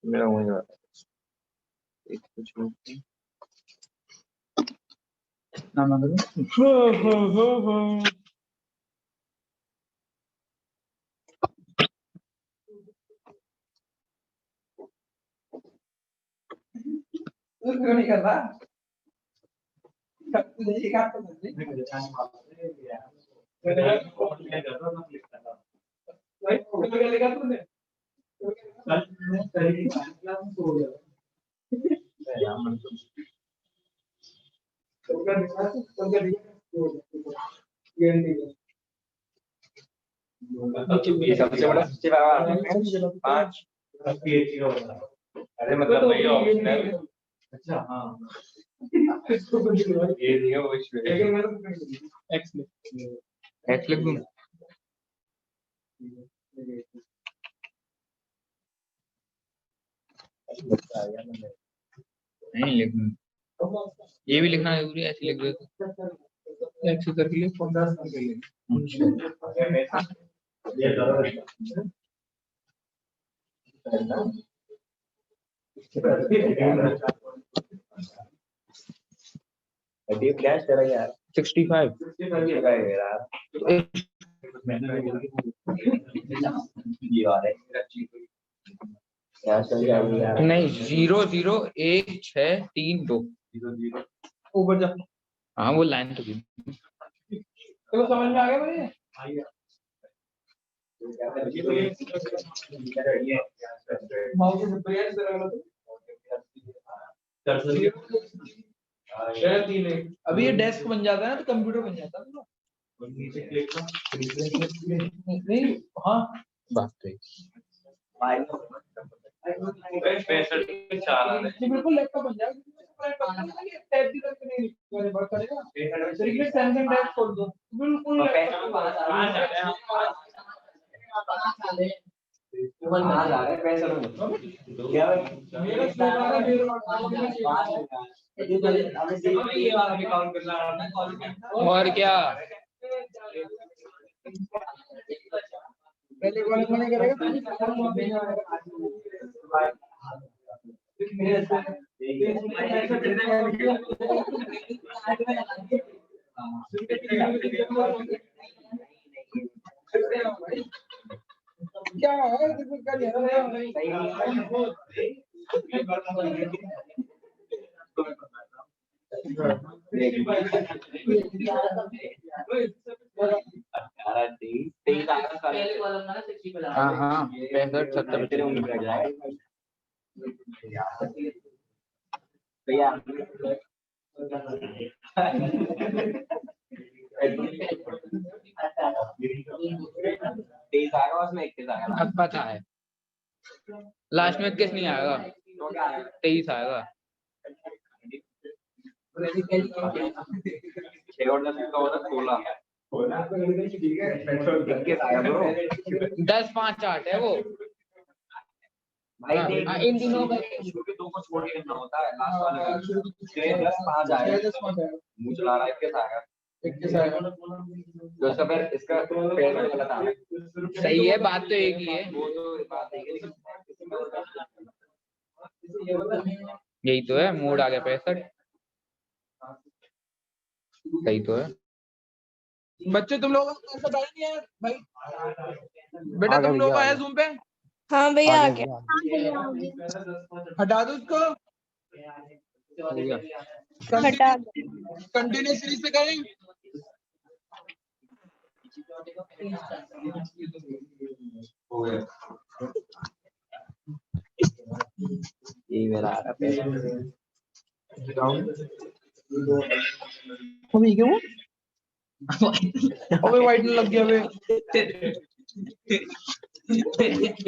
मेरा वही बात है। एक कुछ नहीं। ना मगर क्यों नहीं कर रहा? तुझे ये बात तो नहीं। भाई फोटो क्या लेगा तूने? ये सबसे बड़ा सच्ची बात है। 5 अरे मतलब वही ऑप्शनल। अच्छा हाँ ये नहीं है वो इसमें। एक्स लिख दूं? नहीं लिख दूं, ये भी लिखना जरूरी है, ऐसे लिख दो तो एक्स करके लिख। ये फ्लैश तेरा क्या है? 65 यार ये आ रहा है फ्लैश यार। नहीं 0 0 1 6 3 2। ऊपर जा। हाँ वो लाइन तो थी। तो समझ में आ गया भाई? माउस से प्रेस करेगा तो अभी ये डेस्क बन जाता है ना, तो कंप्यूटर बन जाता है ना। नहीं हाँ बात तो है। बिल्कुल लैपटॉप बन जाएगा, टैब भी करके नहीं वर्क करेगा। क्रिकेट सैमसंग टैब खोल दो, बिल्कुल और क्या पहले कॉलेज में नहीं करेगा क्या है हाँ हाँ 65 70 तेरे उम्र बैठ जाएगा भैया तेईस आएगा उसमें 21 आएगा अब पता है लास्ट में 21 नहीं आएगा तो क्या आएगा 23 आएगा 6 और 10 का होता 16 21 आएगा ब्रो 10 5 8 है वो भाई हाँ, देख हाँ, इन दिनों का शुरू के 2 को छोड़ के करना होता है लास्ट वाले में 6 10 5 आएगा मुंह चला रहा है 21 आएगा तो इसका फिर इसका पेमेंट गलत आ रहा है सही है बात तो एक ही है वो तो बात है लेकिन यही तो है मूड आ गया 65 सही तो है बच्चे तुम लोगों का ऐसा डाल नहीं है भाई बेटा आ गया तुम लोग भैया, आ आए गया। जूम पे हाँ भैया आ आ गया गया। भैया। हाँ भैया आ गया। हटा दो उसको हो गया हटा कंटिन्यू सीरीज से करें हो गया यही मेरा आ रहा है अभी क्यों अबे वाइट लग गया बे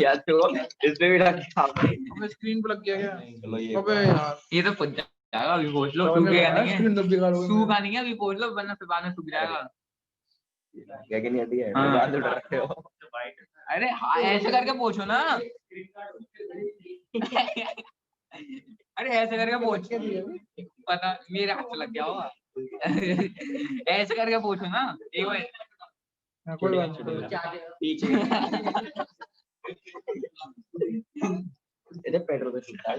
यार तो इसमें भी रख अबे स्क्रीन पे लग गया क्या चलो ये अबे यार ये तो फुट जाएगा अभी पोछ लो समझ में सूखेगा आ रहा है, नहीं है स्क्रीन तो बेकार हो गई सूखा नहीं है अभी पोछ लो वरना फिर बाद में सूख जाएगा क्या नहीं आती है हाँ। बाल उड़ रखे हो अरे हाँ ऐसे करके पूछो ना अरे ऐसे करके पूछ पता मेरे हाथ से लग गया होगा ऐसे करके पूछो ना एक बार हाँ, कोई बात नहीं पीछे इधर पेट्रोल पे छूटता है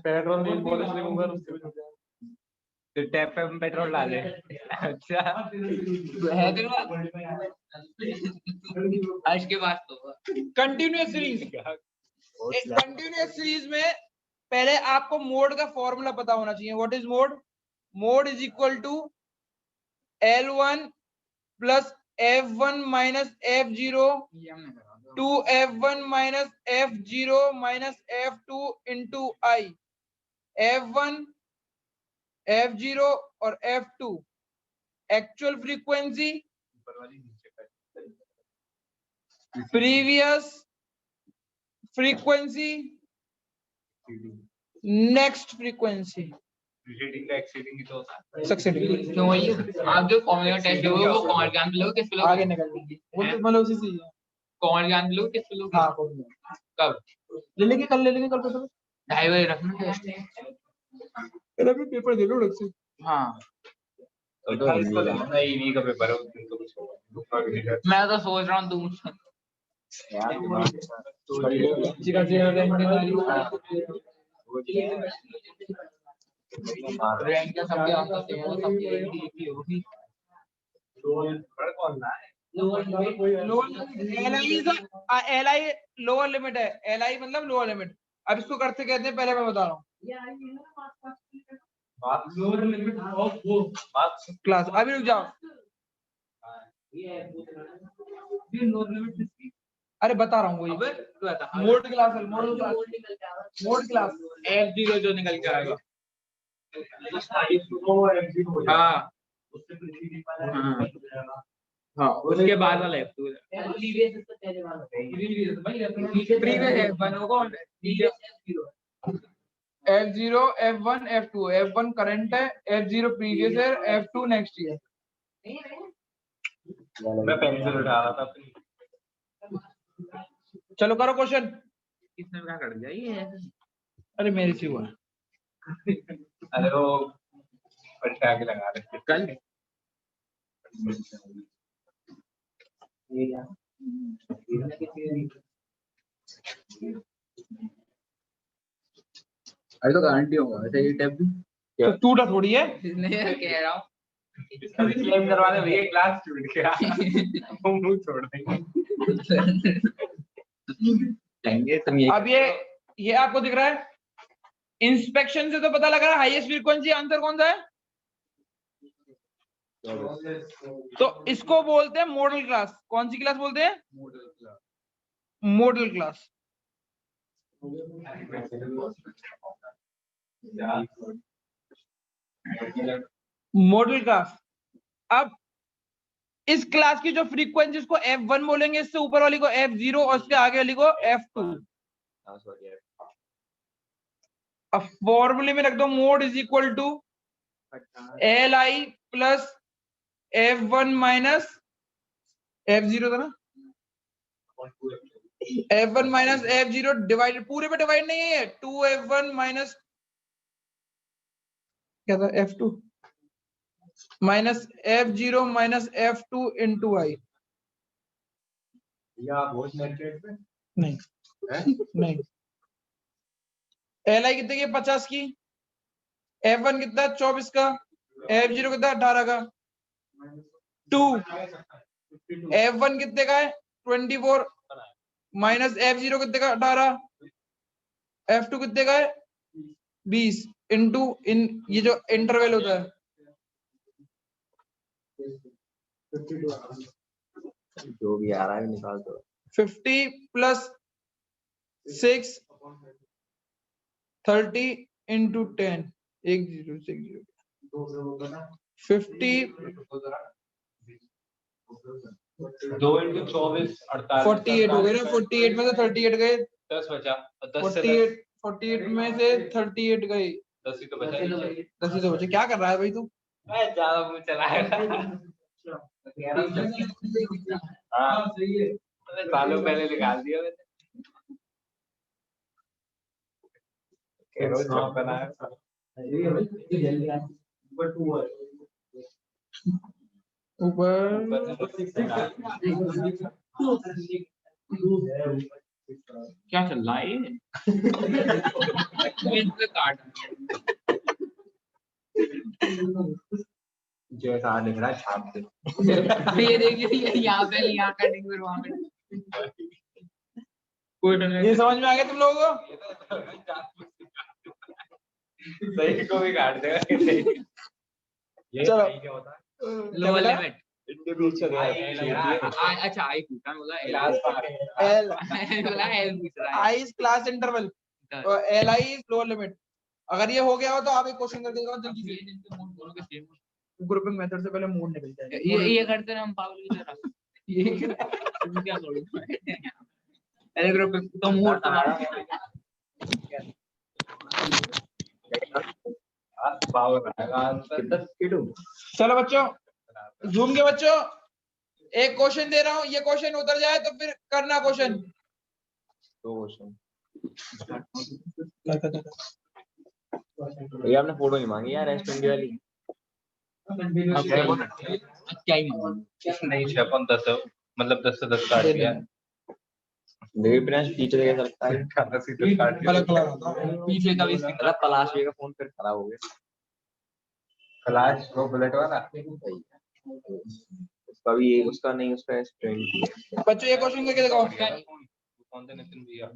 पेट्रोल नहीं पॉलिश लगूंगा उससे भी तो टैप पे पेट्रोल डाले अच्छा है तेरे पास आज के बाद तो कंटिन्यूअस सीरीज कंटिन्यूअस सीरीज में पहले आपको मोड का फॉर्मूला पता होना चाहिए what is mode mode is equal to L1 plus F1 minus F0 two F1 minus F0 minus F2 into I F1 F0 और F2 actual frequency previous frequency next frequency reading का exceeding ही तो होता है successive क्यों वही आप जो फॉर्मूला टेस्ट लोगे वो कॉमन ज्ञान पे लोगे किस पे आगे लोगे निकल जाएंगे वो तो मतलब उसी से ही है कॉमन ज्ञान पे लोगे किस पे लोगे हाँ कोई नहीं। कब ले लेंगे कल तो 2:30 बजे रखना टेस्ट तेरा भी पेपर दे लो अलग से हाँ नहीं का पेपर है उस दिन तो कुछ दूसरा भी नहीं है मैं तो सोच रहा हूँ तुम चिकन से रैंक का सबके आंसर थे वो सब एक ही होगी LI लोअर लिमिट है LI मतलब लोअर लिमिट अब इसको करते कहते हैं पहले मैं बता रहा हूँ क्लास अभी रुक जाओ अरे बता रहा हूँ वही mode class mode class F0 जो निकल के आएगा हाँ हाँ उसके बाद वाला F2 प्रीवियस F1 होगा F0 F1 F2 F1 current है F0 प्रीवियस है F2 नेक्स्ट ईयर मैं पेंसिल उठा रहा था अपनी चलो करो क्वेश्चन किसने क्या कर दिया ये अरे मेरे से हुआ अरे वो पट्टा के लगा रहे थे कल अरे तो गारंटी होगा ऐसे ये टैब भी तो टूटा थोड़ी है नहीं कह रहा हूँ क्लेम करवा दे भैया क्लास छूट गया हम मुंह छोड़ देंगे तुम ये अब ये आपको दिख रहा है इंस्पेक्शन से तो पता लग रहा है हाईएस्ट फ्रीक्वेंसी आंसर कौन सा है तो इसको बोलते हैं मॉडल क्लास। कौन सी क्लास बोलते हैं? Model class. Model class. अब इस क्लास की जो फ्रीक्वेंसी उसको F1 बोलेंगे, इससे ऊपर वाली को F0 और इसके आगे वाली को F2। अब फॉर्मूले में रख दो mode is equal to Li plus F1 minus F0 था ना, F1 माइनस F0 डिवाइडेड, पूरे पे डिवाइड नहीं है, 2F1 माइनस क्या था F2 minus F0 minus F2 into आई। नहीं नहीं, Li कितने की? 50 की। F1 कितना? 24 का। F0 कितना? 18 का। 2 F1 कितने का है? 24 माइनस F0 कितने का? 18। F2 कितने का है? 20 इंटू इन ये जो इंटरवल होता है जो भी आ रहा है निकाल दो। 50 प्लस 6 30 इंटू 10 1 0 6 0 50 2 into 24 48 हो गए ना। 48 में से 38 गए, 10 बचा। 10 से 48 में से 38 गए, 10 ही तो बचा। 10 ही तो बचे। क्या कर रहा है भाई तू? ज्यादा मुंह चलाएगा। हाँ सही है, सालों पहले निकाल दिया मैंने। चौका है। ऊपर क्या चल रहा है ये? काट जैसा दिख रहा है छाप दे। ये देखिए, यहाँ पे यहाँ कटिंग फिर वहाँ पे कोई ये समझ में आ गया तुम लोगों को? सही को भी काट देगा। ये चलो। सही क्या होता है? Lower limit. इनके बीच अच्छा आई पूछा, बोला L बोला एल पूछ रहा है। I is class interval और Li is lower limit। अगर ये हो गया हो तो आप एक क्वेश्चन करके दिखाओ जल्दी से। ग्रुपिंग मेथड से पहले मोड निकल जाएगा। ये करते हैं हम पागल की तरह। ये क्या करूं? अरे ग्रुप तो मोड पावर आएगा। चलो बच्चों, जूम के बच्चों, एक क्वेश्चन दे रहा हूँ, ये क्वेश्चन उतर जाए तो फिर करना क्वेश्चन। ये आपने फोटो नहीं मांगी यार S20 वाली। क्या ही नहीं 6.10 मतलब 10 से 10 काट दिया। देखिए प्रियांश पीछे कैसा लगता है? अलग कलर आता है। पीछे का भी मतलब पलाश का फोन फिर खराब हो गया। फ्लैश वो बुलेट वाला उसका भी उसका नहीं, उसका S20। बच्चों ये क्वेश्चन करके दिखाओ। कौन थे नितिन भैया?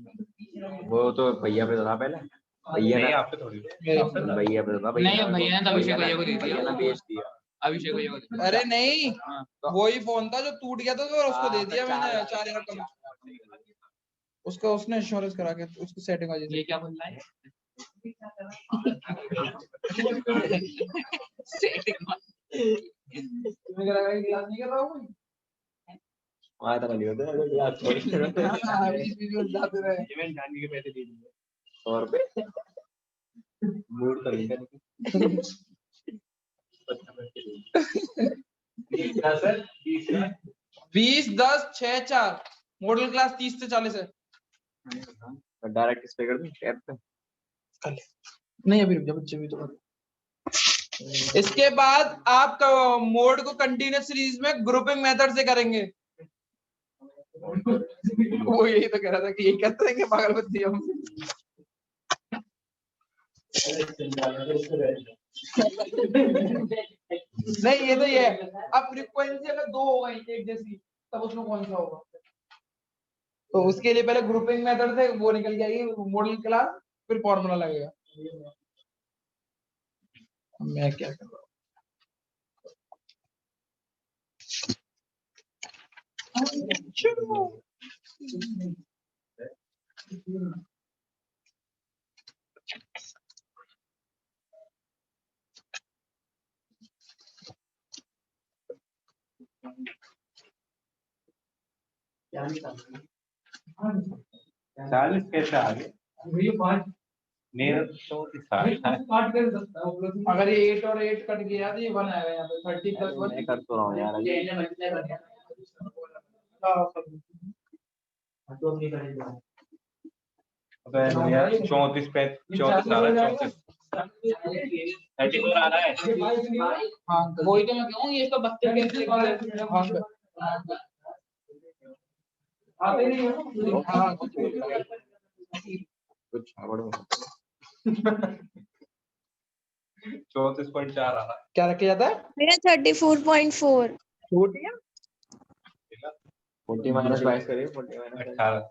वो तो भैया पे था पहले। भैया नहीं ने आप पे थोड़ी। भैया पे था। नहीं, भैया ने तो अभिषेक भैया को दे दिया। भैया ने बेच दिया। अभिषेक भैया को दे दिया। अरे नहीं, हाँ। वही फोन था जो टूट गया था तो उसको दे दिया मैंने 4,000 कम। उसका उसने इंश्योरेंस करा के उसकी सेटिंग आ जाती ये क्या बोल रहा है? तुम्हें क्या लगा कि क्लास नहीं कर रहा हूँ? आया था नहीं होता अगर क्लास छोड़ी। जाते रहे। इवेंट जाने के पैसे दे दिए। 100 रुपए मूड तो नहीं था। 20 10 6 4 मॉडल क्लास 30 से 40 है। डायरेक्ट इस पे कर दूं टैब पे। नहीं अभी रुक जा बच्चे, भी तो इसके बाद आप मोड को कंटिन्यूस सीरीज में ग्रुपिंग मेथड से करेंगे। वो यही तो कह रहा था कि यही कहते हैं कि पागल बच्चे हम। नहीं ये तो ये है। अब फ्रीक्वेंसी अगर दो हो गई एक जैसी तब उसमें कौन सा होगा? तो उसके लिए पहले ग्रुपिंग मेथड से वो निकल जाएगी मॉडल क्लास, फिर फॉर्मूला लगेगा। मैं क्या कर रहा हूँ? चालीस कैसे आ गए? ये 5 मेरा तो 40 था। काट कर सकता है प्लस अगर ये 8 और 8 कट गया तो ये 1 आएगा यहाँ पे 30 प्लस 1 मैं कर तो रहा हूँ यार अभी। अबे यार 34 पे 34 आ रहा है 34 34 आ रहा है। हाँ वही तो मैं कहूँ ये तो 32 कैसे हाँ आते नहीं है हाँ कुछ बड़ो 34.4 आ रहा है। क्या रखे जाता है मेरा 34.4। छोटी है 40 माइनस 22 करिए 40 माइनस 18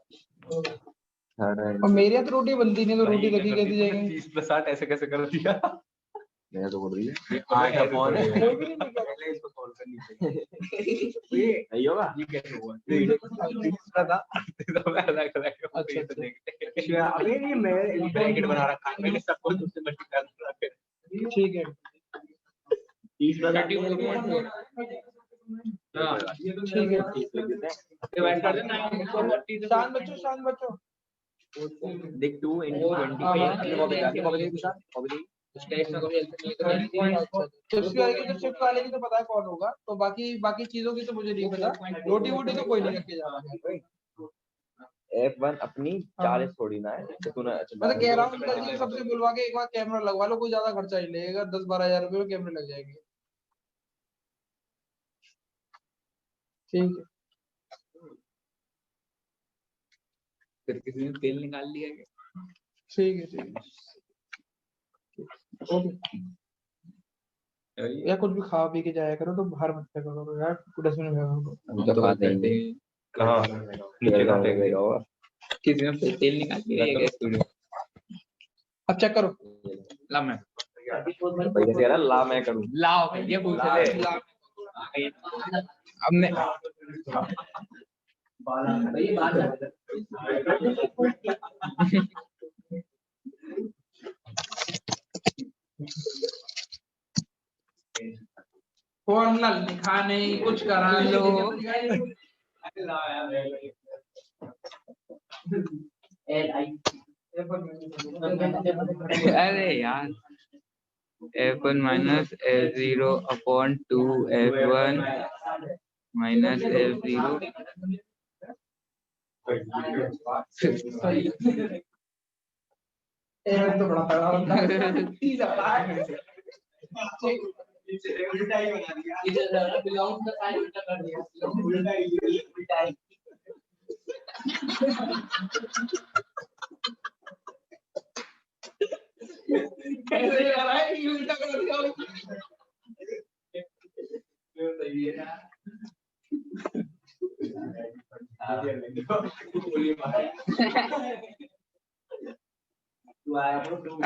और मेरे यहाँ तो रोटी बनती नहीं तो रोटी रखी कैसे जाएगी 30 प्लस 60 ऐसे कैसे कर दिया? मैं तो बोल रही है आठ का फोन है। कोई भी नहीं निकला। पहले इसको सॉल्व करनी चाहिए। नहीं होगा ये कैसे हुआ? था अलग अलग अच्छा, अबे ये मैं ब्रैकेट बना रखा है मैंने सब कुछ उससे मल्टीप्लाई कर दिया। ठीक है 30 बता 34.4 हाँ ठीक है डिवाइड कर देना शांत बच्चों देख 2 into 20 उसका एक्स्ट्रा कभी हेल्प नहीं है शिफ्ट वाले की तो पता है कौन होगा तो बाकी चीजों की तो मुझे नहीं पता रोटी वोटी तो कोई नहीं रख के जा रहा है F1 अपनी 40 थोड़ी ना है तो तूने मैं तो कह रहा हूँ जल्दी सबसे बुलवा के एक बार कैमरा लगवा लो कोई ज्यादा खर्चा नहीं लगेगा 10-12 हजार रुपये में कैमरे लग जाएंगे ठीक है फिर किसी ने तेल निकाल लिया क्या ठीक है ओके या कुछ भी खा पी के जाया करो तो बाहर मत फेंका करो यार डस्टबिन में फेंका करो हम तो खाते हैं कहाँ नीचे खाते हैं किसी ने तेल निकाल लिया क्या स्टूडियो अब चेक करो ला मैं भाई कैसे यार ला मैं करूं लाओ ये पूछ ले हमने फोन ला लिखा नहीं कुछ करा लो अरे यार F1 minus F0 upon 2 F1 minus F0 तो बड़ा तगड़ा होता है कैसे कर रहा है ये उल्टा कर दिया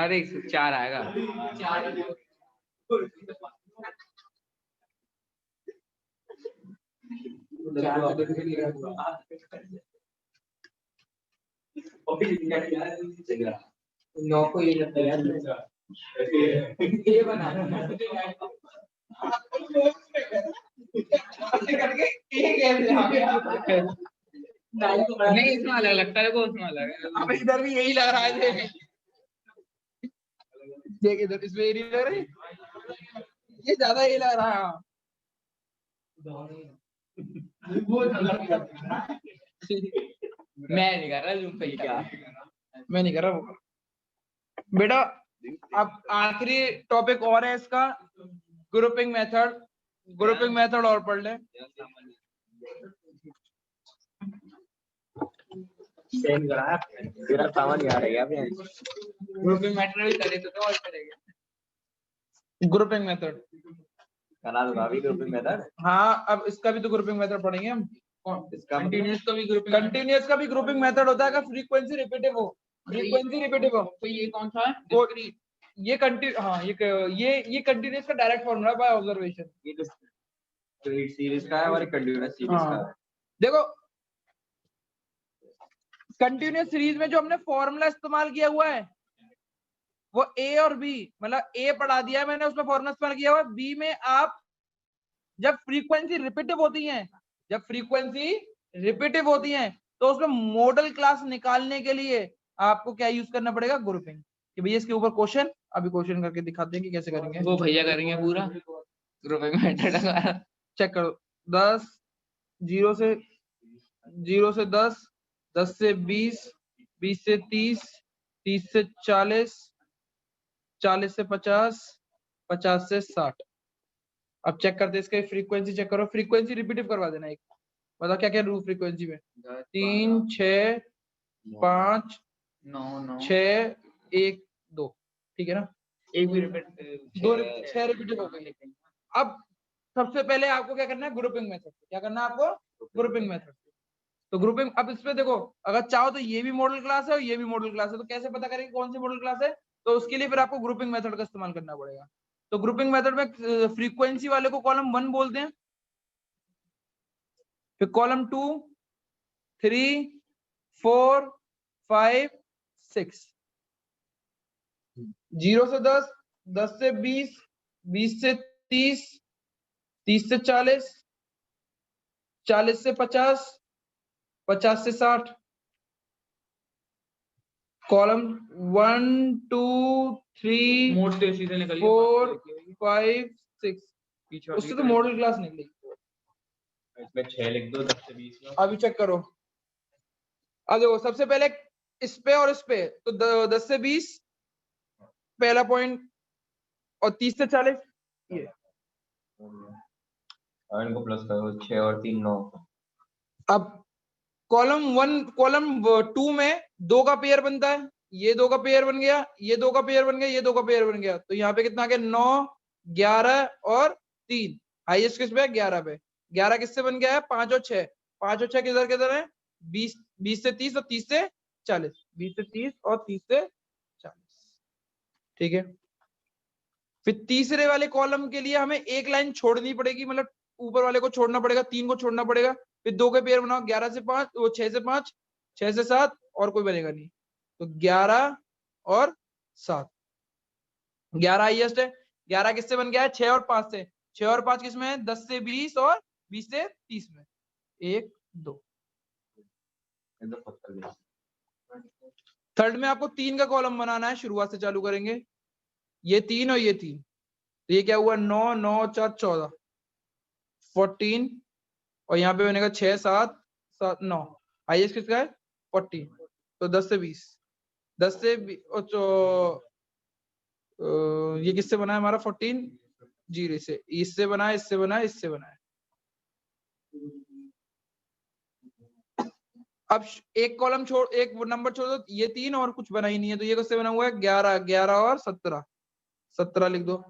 अरे 4 आएगा नौ को ये लगता है ये बना करके एक कैसे आ गया नहीं इसमें अलग लगता है को उसमें अलग है अब इधर भी यही लग रहा है देख इधर इसमें ये नहीं लग रही ये ज्यादा ये लग रहा है मैं नहीं कर रहा तुम सही क्या मैं नहीं कर रहा वो बेटा अब आखिरी टॉपिक और है इसका ग्रुपिंग मेथड और पढ़ ले सेम करा तेरा सामान यार है क्या ग्रुपिंग मैटर भी करे तो और करेगा ग्रुपिंग मेथड करा दूंगा अभी ग्रुपिंग मेथड हाँ अब इसका भी तो ग्रुपिंग मेथड पढ़ेंगे हम इसका कंटीन्यूअस का भी ग्रुपिंग कंटिन्यूअस का भी ग्रुपिंग मेथड होता है अगर फ्रीक्वेंसी रिपीटिव हो तो ये कौन सा है ये कंटिन्यूअस का डायरेक्ट फॉर्मूला बाय ऑब्जर्वेशन ये सीरीज का है और कंटीन्यूअस सीरीज का है देखो कंटिन्यूस सीरीज में जो हमने फॉर्मूला इस्तेमाल किया हुआ है वो ए और बी, मतलब ए पढ़ा दिया है मैंने, उसमें फॉर्मूला इस्तेमाल किया हुआ है। बी में आप जब फ्रीक्वेंसी रिपीटिव होती है, जब फ्रीक्वेंसी रिपीटिव होती है तो उसमें मॉडल क्लास निकालने के लिए आपको क्या यूज करना पड़ेगा, ग्रुपिंग। कि भैया इसके ऊपर क्वेश्चन, अभी क्वेश्चन करके दिखाते हैं कि कैसे करेंगे। वो भैया करेंगे पूरा ग्रुपिंग मेथड का। चेक करो, 10 0 से 10, 10 से 20, 20 से 30, 30 से 40, 40 से 50, 50 से 60। अब चेक करते हैं इसका फ्रीक्वेंसी, चेक करो, फ्रीक्वेंसी रिपीटिव करवा देना। एक बता क्या क्या रूल फ्रीक्वेंसी में, 3 6 5 9 6 1 2, ठीक है ना। एक भी रिपीट 6 रिपीटिव हो गई। अब सबसे पहले आपको क्या करना है, ग्रुपिंग मेथड। क्या करना है आपको, ग्रुपिंग मेथड। तो ग्रुपिंग, अब इसमें देखो, अगर चाहो तो ये भी मॉडल क्लास है और ये भी मॉडल क्लास है, तो कैसे पता करेंगे कौन सी मॉडल क्लास है, तो उसके लिए फिर आपको ग्रुपिंग मेथड का इस्तेमाल करना पड़ेगा। तो ग्रुपिंग मेथड में फ्रीक्वेंसी वाले को कॉलम 1 बोलते हैं, फिर कॉलम 2 3 4 5 6, 0 से 10, 10 से 20, 20 से 30, 30 से 40, 40 से 50, 50 से 60। कॉलम 1 2 3 मोड तो सीधे निकल 4 5 6, उससे तो मॉडल क्लास निकलेगी। इसमें 6 लिख दो 10 से 20 में। अभी चेक करो, अब देखो सबसे पहले इस पे और इस पे, तो 10 से 20 पहला पॉइंट, और 30 से 40 ये। और इनको प्लस करो, 6 और 3 9। अब कॉलम 2 में 2 का पेयर बनता है, ये 2 का पेयर बन गया, ये 2 का पेयर बन गया, ये 2 का पेयर बन गया, तो यहाँ पे कितना आ गया, 9 11 और 3। हाईएस्ट किस पे, 11 पे। 11 किससे बन गया है, 5 और 6, 5 और 6 किधर किधर है, 20 से 30 और 30 से 40, 20 से 30 और 30 से 40, ठीक है। फिर तीसरे वाले कॉलम के लिए हमें एक लाइन छोड़नी पड़ेगी, मतलब ऊपर वाले को छोड़ना पड़ेगा, 3 को छोड़ना पड़ेगा। फिर 2 के पेयर बनाओ, 11 से 5, वो 6 से 5, 6 से 7, और कोई बनेगा नहीं, तो 11 और 7। 11 हाईएस्ट है, 11 किससे बन गया है, 6 और 5 से। 6 और 5 किसमें है, 10 से 20 और 20 से 30 में। 1 2। थर्ड में आपको 3 का कॉलम बनाना है, शुरुआत से चालू करेंगे, ये 3 और ये 3, तो ये क्या हुआ, 9 9 4 14 14, और यहाँ पे बनेगा 6 7 7 9। हाईएस्ट किसका है, 14, तो 10 से 20, 10 से ये किससे बना है हमारा, 14 जीरो से, इससे बना है, इससे बना है, इससे बना है। अब एक कॉलम छोड़, एक नंबर छोड़ दो, ये 3 और कुछ बना ही नहीं है, तो ये किससे बना हुआ है, 11 11 और 17, 17 लिख दो।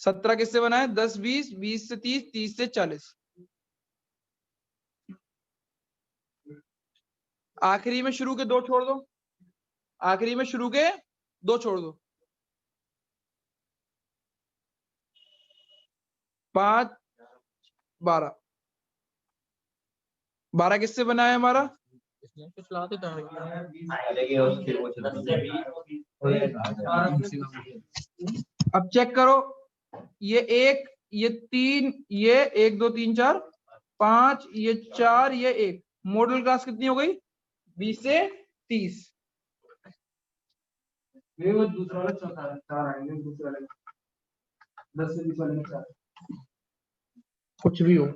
17 किससे बना है, 10 20, 20 से 30, 30 से 40। आखिरी में शुरू के 2 छोड़ दो, आखिरी में शुरू के 2 छोड़ दो, 5 12, 12 किससे बना है हमारा, अब चेक करो, ये 1 ये 3 ये 1 2 3 4 5, ये 4 ये 1, मॉडल क्लास कितनी हो गई, 20 से 30। ये वो दूसरा वाला चौथा है, 4 आएंगे दूसरे वाले, 10 से 20 वाले में 4। कुछ भी हो,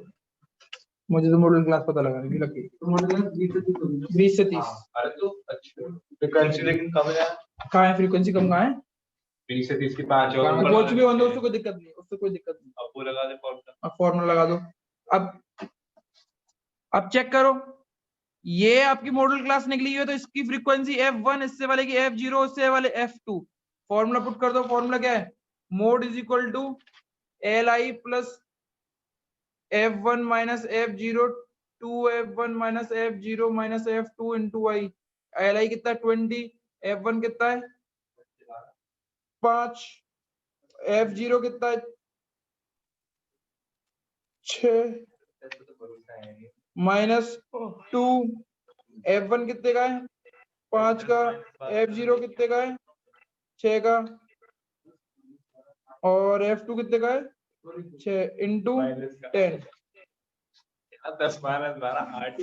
मुझे तो मॉडल क्लास पता लगा नहीं लगी, तो मॉडल क्लास 20 से 30 होगी। 20 से 30। अरे तो अच्छा फ्रीक्वेंसी लेकिन कम है, कहाँ है फ्रीक्वेंसी, कम कहाँ है, 20 से 30 की 5 और कुछ भी होने दो, उससे कोई दिक्कत नहीं, उससे कोई दिक्कत नहीं। अब वो लगा दे फॉर्मूला। अब फॉर्मूला लगा दो। अब चेक करो, ये आपकी मॉडल क्लास निकली हुई है, तो इसकी फ्रीक्वेंसी f1, इससे वाले की f0, इससे वाले f2। फॉर्मूला पुट कर दो, फॉर्मूला क्या है, mode is equal to li plus f1 minus f0 2f1 minus f0 minus f2 into I. li कितना है 20, f1 कितना है 5, f0 कितना है 6 माइनस 2 F1 कितने का है? 5 का। F0 कितने का है? 6 का। और F2 कितने का है? 6 इंटू 10 10 माइनस 12 8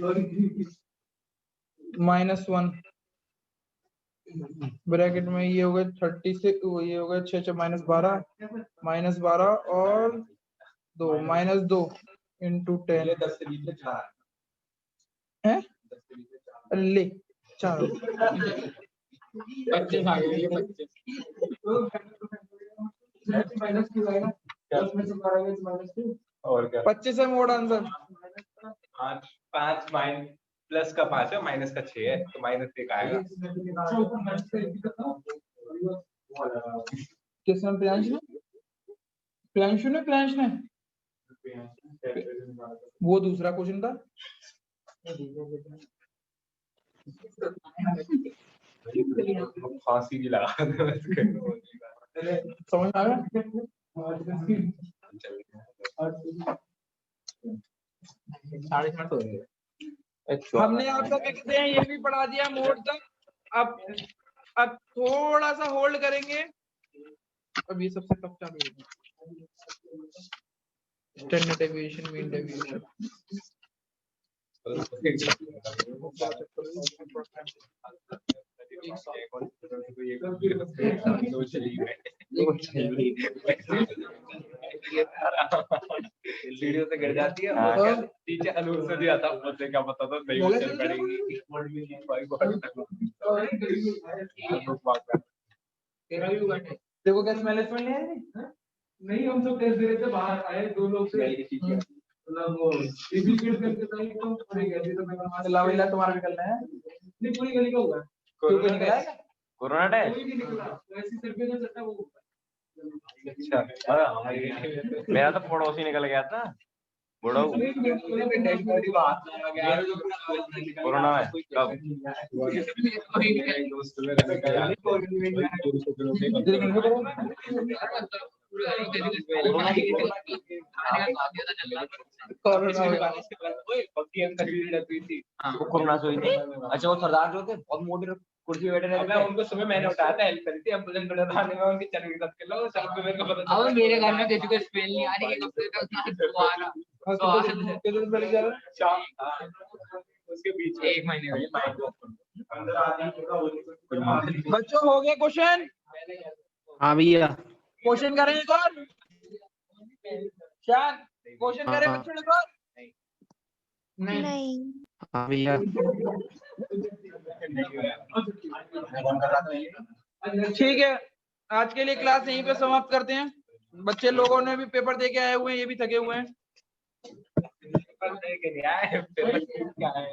-1 ब्रैकेट में ये होगा 36, ये होगा 6 -12 और 2 -2 इंटू 10 10 से नीचे 4 है ले 4 25 आ गए, ये 25 माइनस 2 आएगा 10 में से 12 गया -2 और क्या 25 है मोड आंसर। 5 माइनस प्लस का 5 है माइनस का 6 है तो -1 आएगा। किसने? प्रियांशु ने प्रियांश ने वो दूसरा क्वेश्चन था। फांसी भी लगा समझ में आ गया? हमने आपको क्या कहते हैं ये भी पढ़ा दिया मोड तक। अब थोड़ा सा होल्ड करेंगे। अब ये सबसे टफ चालू होगा, स्टैंडर्ड डेविएशन, मीन डेविएशन। सीढ़ियों से गिर जाती है और नीचे अलूर से भी आता मुझे क्या पता था नहीं वो चल पड़ेगी। देखो क्या स्मेल नहीं है? नहीं हम तो टेस्ट दे रहे थे, बाहर आए 2 लोग से मतलब वो रिपीट करके था तो पूरी गली तो मैं लाविला तुम्हारा निकलना है। नहीं पूरी गली का हुआ क्यों निकला है? कोरोना टेस्ट कोई नहीं निकला वैसे सिर पे जो चढ़ता वो अच्छा मेरा तो पड़ोसी निकल गया था बुढ़ऊ कोरोना में कब वो कोरोना से हुई थी। अच्छा वो सरदार जो थे बहुत मोटे कुर्सी पे बैठे रहते मैं उनको सुबह मैंने उठाया था हेल्प करी थी एम्बुलेंस में डालने में उनकी चल रही के लो सब को मेरे को पता अब मेरे घर में किसी को स्मेल नहीं आ रही है, कब तक ना दोबारा कितने दिन पहले जा रहा है? शाम उसके बीच में 1 महीने में। अंदर आदमी बच्चों हो गया क्वेश्चन? हाँ भैया। क्वेश्चन करें एक और? शान क्वेश्चन करें हाँ। बच्चों एक और? नहीं। हाँ भैया। ठीक है, आज के लिए क्लास यहीं पे समाप्त करते हैं। बच्चे लोगों ने भी पेपर दे के आए हुए हैं, ये भी थके हुए हैं। पेपर दे के नहीं आए पेपर क्या है